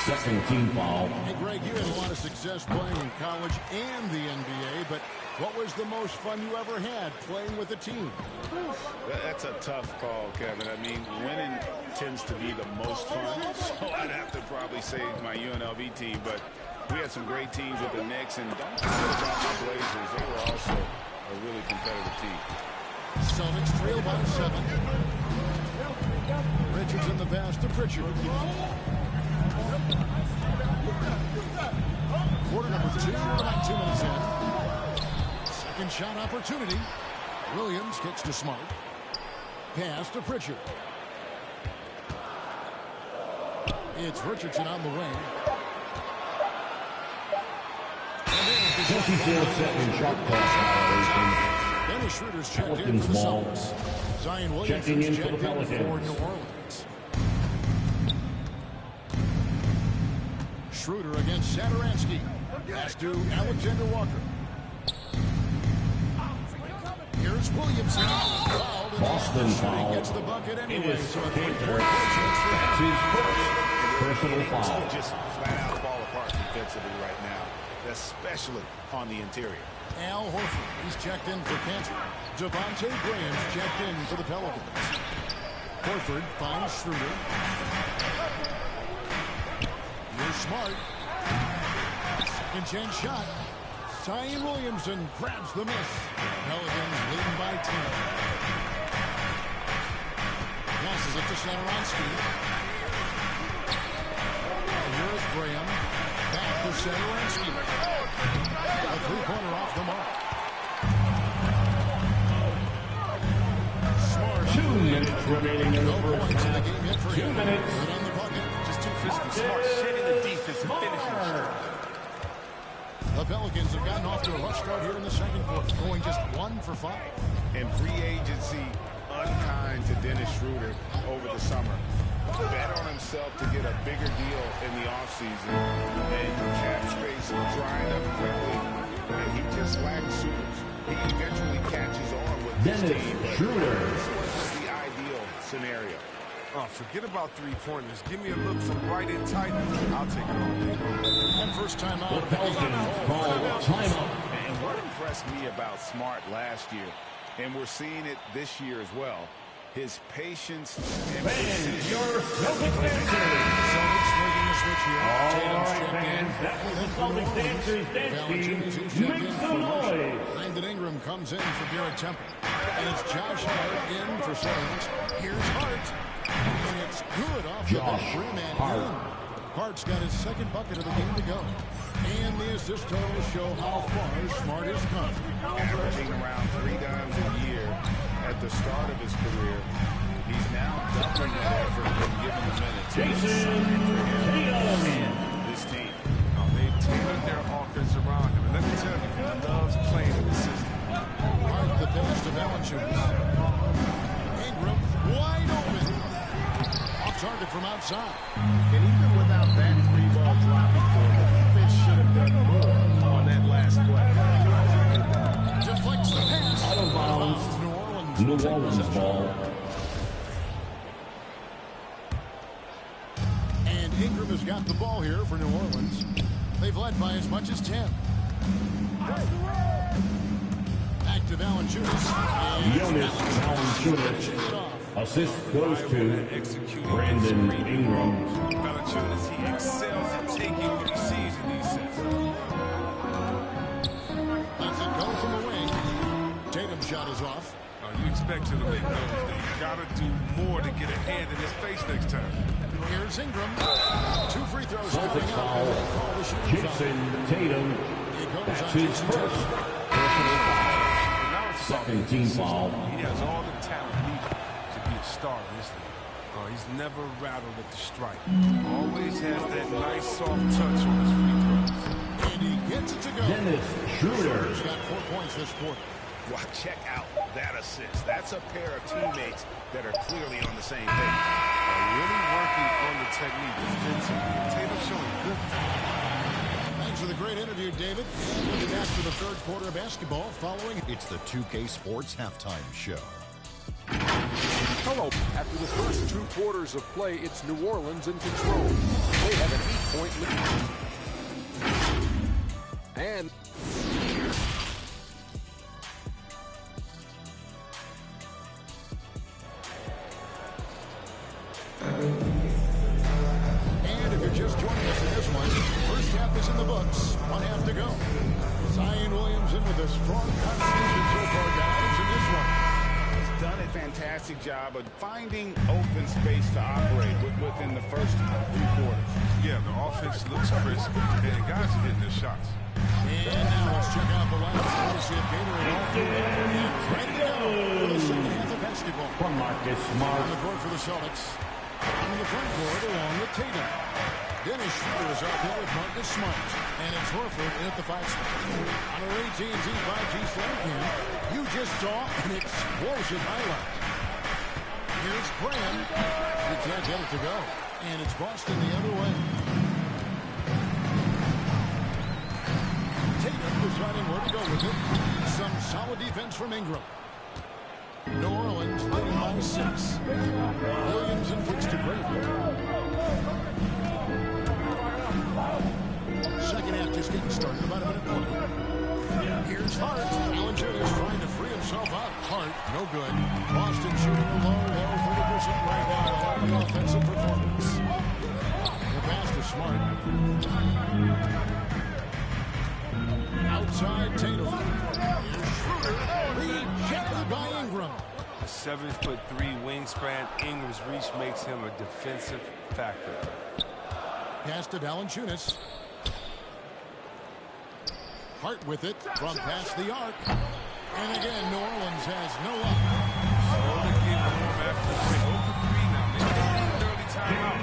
Second team foul. Hey, Greg, you had a lot of success playing in college and the NBA, but what was the most fun you ever had playing with a team? That's a tough call, Kevin. I mean, winning tends to be the most fun, so I'd have to probably say my UNLV team, but we had some great teams with the Knicks, and don't forget about the Blazers. They were also a really competitive team. Celtics trail by 7. Richards in the pass to Pritchard. Quarter number 2, about 2 minutes in. Second shot opportunity. Williams kicks to Smart. Pass to Pritchard. It's Richardson on the wing. Second shot clock violation. Dennis Schroeder's checked in for the Celtics. Zion Williams Checking in checked for the in for Pelicans. New Orleans. Schroeder against Satoransky. Pass to Alexander Walker. Here's Williamson. Boston foul. Gets the bucket anyway. So a Cantor. That's his first personal foul. Just flat out fall apart defensively right now, especially on the interior. Al Horford, he's checked in for Cantor. Devontae Graham's checked in for the Pelicans. Horford finds Schroeder. Here's Smart. Second chance shot. Zion Williamson grabs the miss. Pelicans leading by 10. Passes it to Satoransky. And here's Graham. Back to Satoransky. A three-pointer off the mark. Smart. 2 minutes remaining in the first half. 2 minutes. On the bucket. Just too physical. Smart shedding the defense and finishing. The Pelicans have gotten off to a rough start here in the second quarter, going just 1 for 5. And free agency unkind to Dennis Schroeder over the summer. Bet on himself to get a bigger deal in the offseason, and cap space drying up quickly, and he just lacks suitors. He eventually catches on with this Dennis team, but Schroeder. this wasn't the ideal scenario. Oh, forget about three-pointers. Give me a look from right in tight. I'll take it all day. And first time out. The Pelicans call timeout. And what impressed me about Smart last year, and we're seeing it this year as well, his patience and precision. Your Celtics dancers. Celtics making a switch here. All Tatum's right, checked in. fans, that was the Celtics dancers dance team. Make some noise. Brandon Ingram comes in for Garrett Temple. And it's Josh Hart in for Sutherland. Here's Hart. And it's good off the back rim and in. Hart's got his second bucket of the game to go. And the assist total show how far Smart has come. Averaging around 3 times a year at the start of his career. He's now doubling that effort when given the minutes. Jason Tatum. This team. They've tailored their offense around him. And let me tell you, he loves playing in the system. Hart the pass to Valanciunas. Ingram wide open. Off target from outside. And even without that 3-ball dropping for him, the defense should have done more on that last play. Deflects the pass. Out of bounds. New Orleans ball. And Ingram has got the ball here for New Orleans. They've led by as much as 10. Back to Valanciunas. Jonas Valanciunas. Assist goes to Brandon Ingram. Valanciunas, he excels at taking what he sees in these sets. Lets it go from the wing. Tatum's shot is off. You expect him to make those. You got to do more to get a hand in his face next time. Here's Ingram. 2 free throws Celtics coming foul. out. Jason Tatum. That's his first personal foul. Second team foul. He has all the talent needed to be a star in this league. He's never rattled at the strike. Always has that nice soft touch on his free throws. And he gets it to go. Dennis Schroeder. He's got 4 points this quarter. Wow, check out that assist. That's a pair of teammates that are clearly on the same page. Really working on the technique defensively. Tatum showing good. Thanks for the great interview, David. We'll be back for the third quarter of basketball following. It's the 2K Sports Halftime Show. Hello. After the first 2 quarters of play, it's New Orleans in control. They have an 8-point lead. And if you're just joining us in this one, first half is in the books. 1 half to go. Zion Williamson with a strong contribution so far, guys, in this one. He's done a fantastic job of finding open space to operate within the first 3 quarters. Yeah, the offense looks crisp, and guys are hitting their shots. And now let's check out the lineup. Courtesy of Gatorade. And ready to go for the second half of basketball. From Marcus Smart. On the court for the Celtics. In the front court along with Tatum. Dennis Schroeder is out there with Marcus Smart. And it's Horford in at the 5 spot. On our AT&T 5G Slam Cam, you just saw an explosive highlight. Here's Graham. He can't get it to go. And it's Boston the other way. Tatum deciding where to go with it. Some solid defense from Ingram. New Orleans leading by 6. Williamson kicks to Graham. Second half just getting started, about a minute 20. Here's Hart. Allen Jr. trying to free himself up. Hart, no good. Boston shooting a low 30% right now on the offensive performance. The pass to Smart. Outside Tatum. Here's Schroeder. Rejected by Ingram. A 7'3" wingspan. Ingram's reach makes him a defensive factor. Pass to Valanciunas. Hart with it from past the arc. And again, New Orleans has no up. So to get warm after the break. Over 3 now. Maybe an early timeout.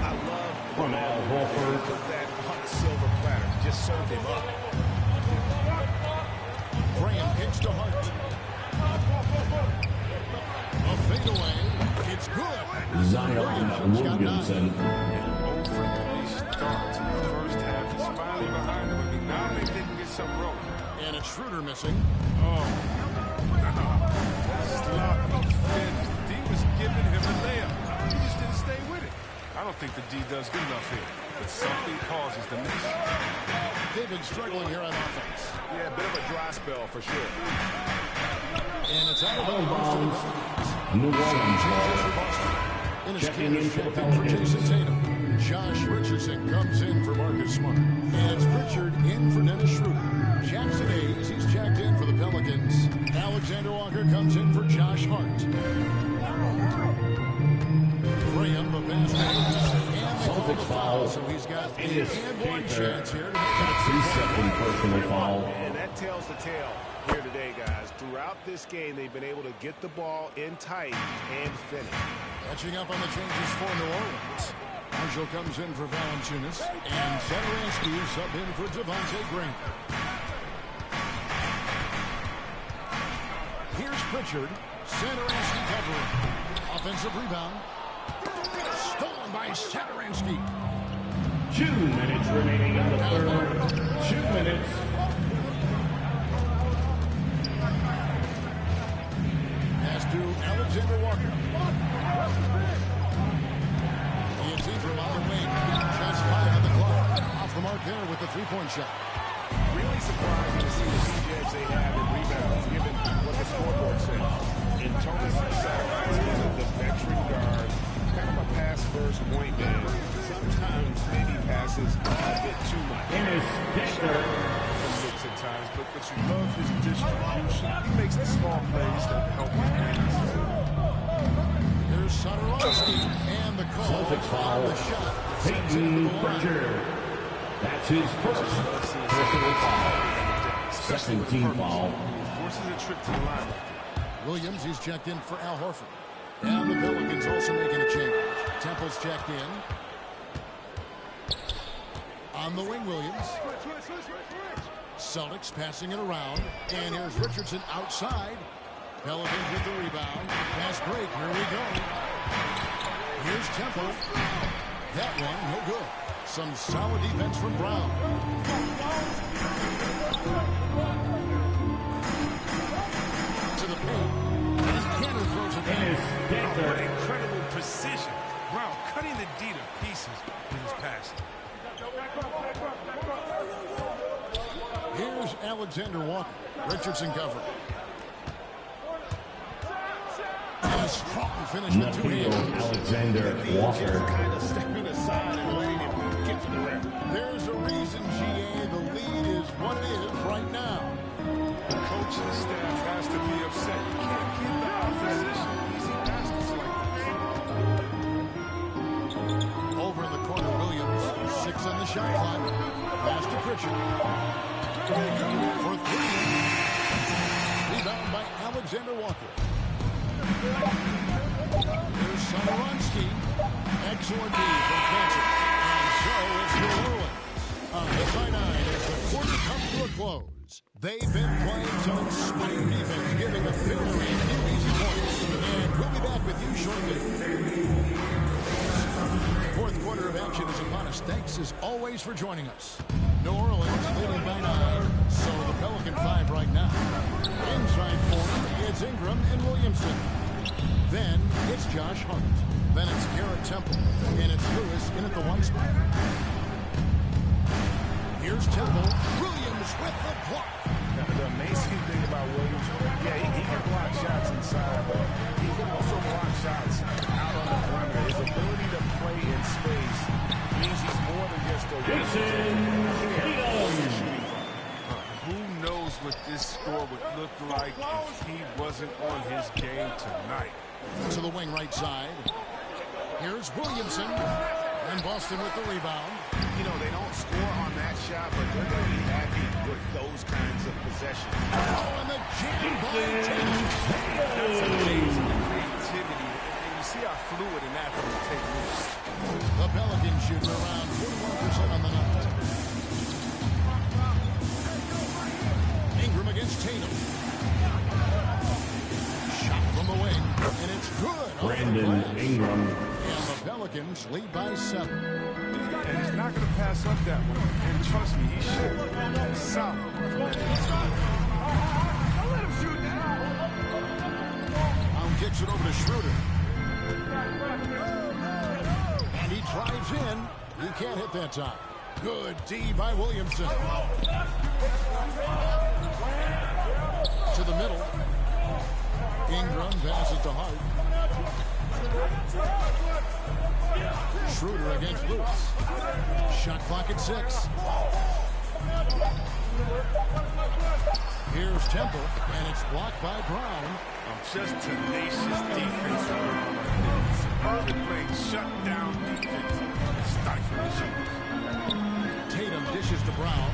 I love from Al Horford. Put that on a silver platter. Just served him up. Graham kicks to Hart. A fadeaway. It's good. Zion Williamson. 0 for 3 starts in the first half. He's finally behind them. I mean, now maybe they can get something rolling. And it's Schroeder missing. Oh, sloppy finish. D was giving him a layup. He just didn't stay with it. I don't think the D does good enough here, but something causes the miss. David struggling here on offense. Yeah, a bit of a dry spell for sure. And it's out of bounds. New Orleans ball. Checking in for Jason Tatum. Josh Richardson comes in for Marcus Smart. And it's Pritchard in for Dennis Schroeder. Jackson Hayes, he's checked in for the Pelicans. Alexander Walker comes in for Josh Hart. Graham, the basket. Celtics foul. So he's got a and-one chance here to make That's his second personal foul. And that tells the tale here today, guys. Throughout this game, they've been able to get the ball in tight and finish. Catching up on the changes for New Orleans. Marshall comes in for Valanciunas. And Satoransky sub in for Devontae Graham. Here's Pritchard. Satoransky covering. Offensive rebound. Stolen by Satoransky. 2 minutes remaining in the third. 2 minutes. Pass to Alexander Walker. It's Ingram on the wing. Just 5 on the clock. Off the mark there with the three-point shot. Really surprising to see the edge they have in rebounds, given what the scoreboard said. In Thomas Satoransky, the veteran guard, kind of a pass-first point man. Sometimes maybe passes a bit too much. Some looks at times, but you love his distribution. He makes the small plays that help him win. Here's Satoransky and the call on the shot. Peyton Pritchard. That's his first personal foul. Second team foul. Forces a trip to the line. Williams, he's checked in for Al Horford. And the Pelicans also making a change. Temple's checked in. On the wing, Williams. Celtics passing it around. And here's Richardson outside. Pelicans with the rebound. Pass break. Here we go. Here's Temple. That one, no good. Some solid defense from Brown. To the paint. And Cannon throws it down. What incredible precision. Brown cutting the D to pieces with his pass. Here's Alexander Walker. Richardson cover. And a strong finish with two hands. Alexander Walker. Kind of stepping aside and letting him get to the rim. There's a reason, GA, the lead is what it is right now. The coaching staff has to be upset. You can't give the opposition easy baskets like this. Over in the corner, Williams. 6 on the shot clock. Pass to Pritchard. For 3. Rebound by Alexander Walker. Here's Samaranski. Excellent D from Cancer. And so it's New Orleans. On the sideline as the quarter comes to a close. They've been playing some stunning defense, giving a very few easy points. And we'll be back with you shortly. Fourth quarter of action is upon us. Thanks as always for joining us. New Orleans leading by 9. So the Pelican 5 right now. Inside 4, it's Ingram and Williamson. Then it's Josh Hart. Then it's Garrett Temple. And it's Lewis in at the 1 spot. Here's Temple. Williams with the block. The amazing thing about Williams, he can block shots inside, but he can also block shots out on the perimeter. His ability to play in space means he's more than just a Who knows what this score would look like if he wasn't on his game tonight. To the wing right side. Here's Williamson. And Boston with the rebound. You know, they don't score on that shot, but they're going to be happy with those kinds of possessions. Oh, and the jam by Tatum. That's amazing creativity. And you see how fluid an athlete will take loose. The Pelicans shooting around 41% on the night. Ingram against Tatum. Shot from the wing, and it's good. Brandon Ingram. And the Pelicans lead by 7. And he's not going to pass up that one. And trust me, he should. He's solid. Brown kicks it over to Schroeder. And he drives in. He can't hit that time. Good D by Williamson. To the middle. Ingram passes to Hart. Schroeder against Lewis. Shot clock at 6. Here's Temple, and it's blocked by Brown. Just tenacious defense. Urban playing shutdown defense. Stifle the shooters. Tatum dishes to Brown.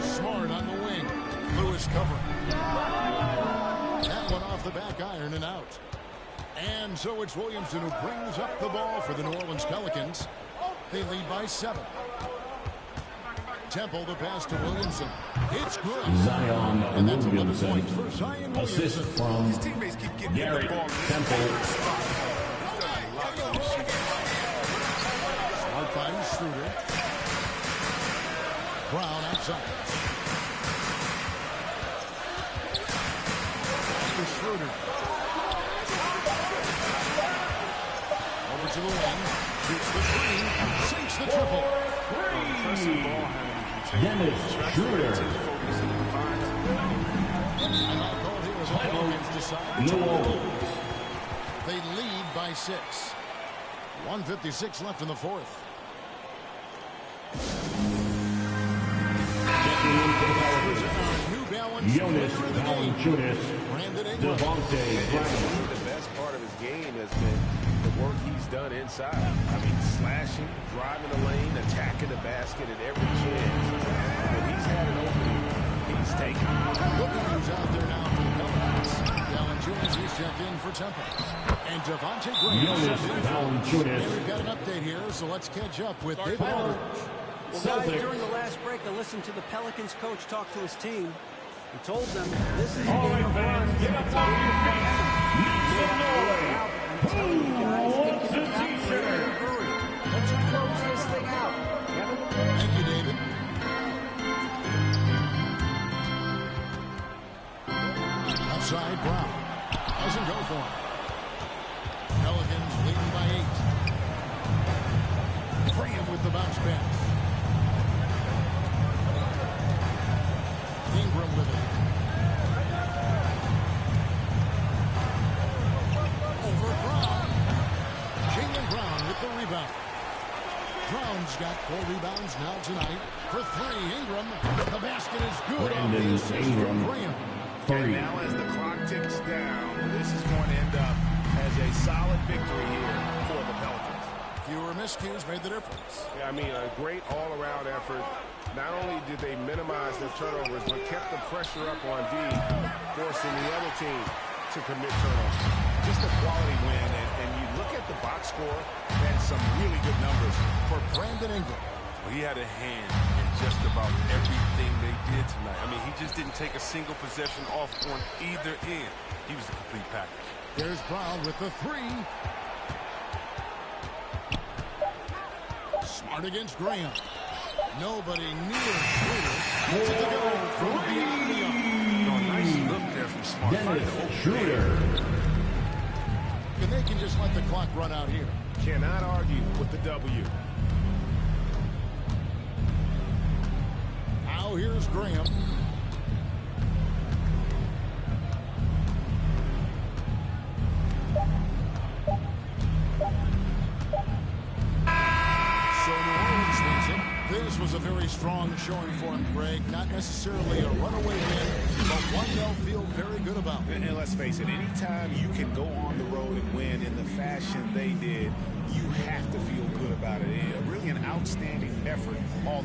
Smart on the wing. Lewis covering. That one off the back iron and out. And so it's Williamson who brings up the ball for the New Orleans Pelicans. They lead by 7. Temple, the pass to Williamson. It's good. Zion And that's 11 Williamson. points for Zion Williamson. Assist from His teammates keep getting Garrett the ball. Temple. Smart finds Schroeder. Brown outside. To Schroeder. Over to the wing. Shoots the 3. Sinks the triple. Dennis Schroeder. Timeout called here as the Pelicans decide. New Orleans. They lead by 6. 1:56 left in the 4th. Checking in for the Pelicans. New Balance. Jonas Valanciunas. Brandon Ingram. Devontae Brown. The best part of his game has been the work he's done inside. I mean, slashing, driving the lane, attacking the basket at every chance. When he's had an opening, he's taken it. Look who's out there now for the Pelicans. Valanciunas is checked in for Temple. And Devontae Graham. Jonas Valanciunas. And we've got an update here, so let's catch up with David Aldridge. Well, guys, during the last break, I listened to the Pelicans coach talk to his team. He told them, this is a game of runs. It's a game of I'm telling you guys, it can happen in a hurry. Let's close this thing out. Kevin? Thank you, David. Outside, Brown. Doesn't go for him. Pelicans leading by 8. Graham with the bounce pass. Ingram with it. Over Brown. Jaylen Brown with the rebound. Brown's got 4 rebounds now tonight. For 3, Ingram. The basket is good. Brandon Ingram. And now as the clock ticks down, this is going to end up as a solid victory here for the Pelicans. Fewer miscues made the difference. Yeah, I mean, a great all-around effort. Not only did they minimize their turnovers, but kept the pressure up on D, forcing the other team to commit turnovers. Just a quality win, and you look at the box score, and some really good numbers for Brandon Ingram. Well, he had a hand in just about everything they did tonight. I mean, he just didn't take a single possession off on either end. He was the complete package. There's Brown with the 3. Smart against Graham. Nobody near Schroeder. Gets it to go from beyond the arc. Nice look there from Smart. Dennis Schroeder. And they can just let the clock run out here. Cannot argue with the W. Now here's Graham. So New Orleans wins it. This was a very strong showing for him, Greg. Not necessarily a runaway win, but one they'll feel very good about. And let's face it, anytime you can go on the road and win in the fashion they did, you have to feel good about it. Really an outstanding effort all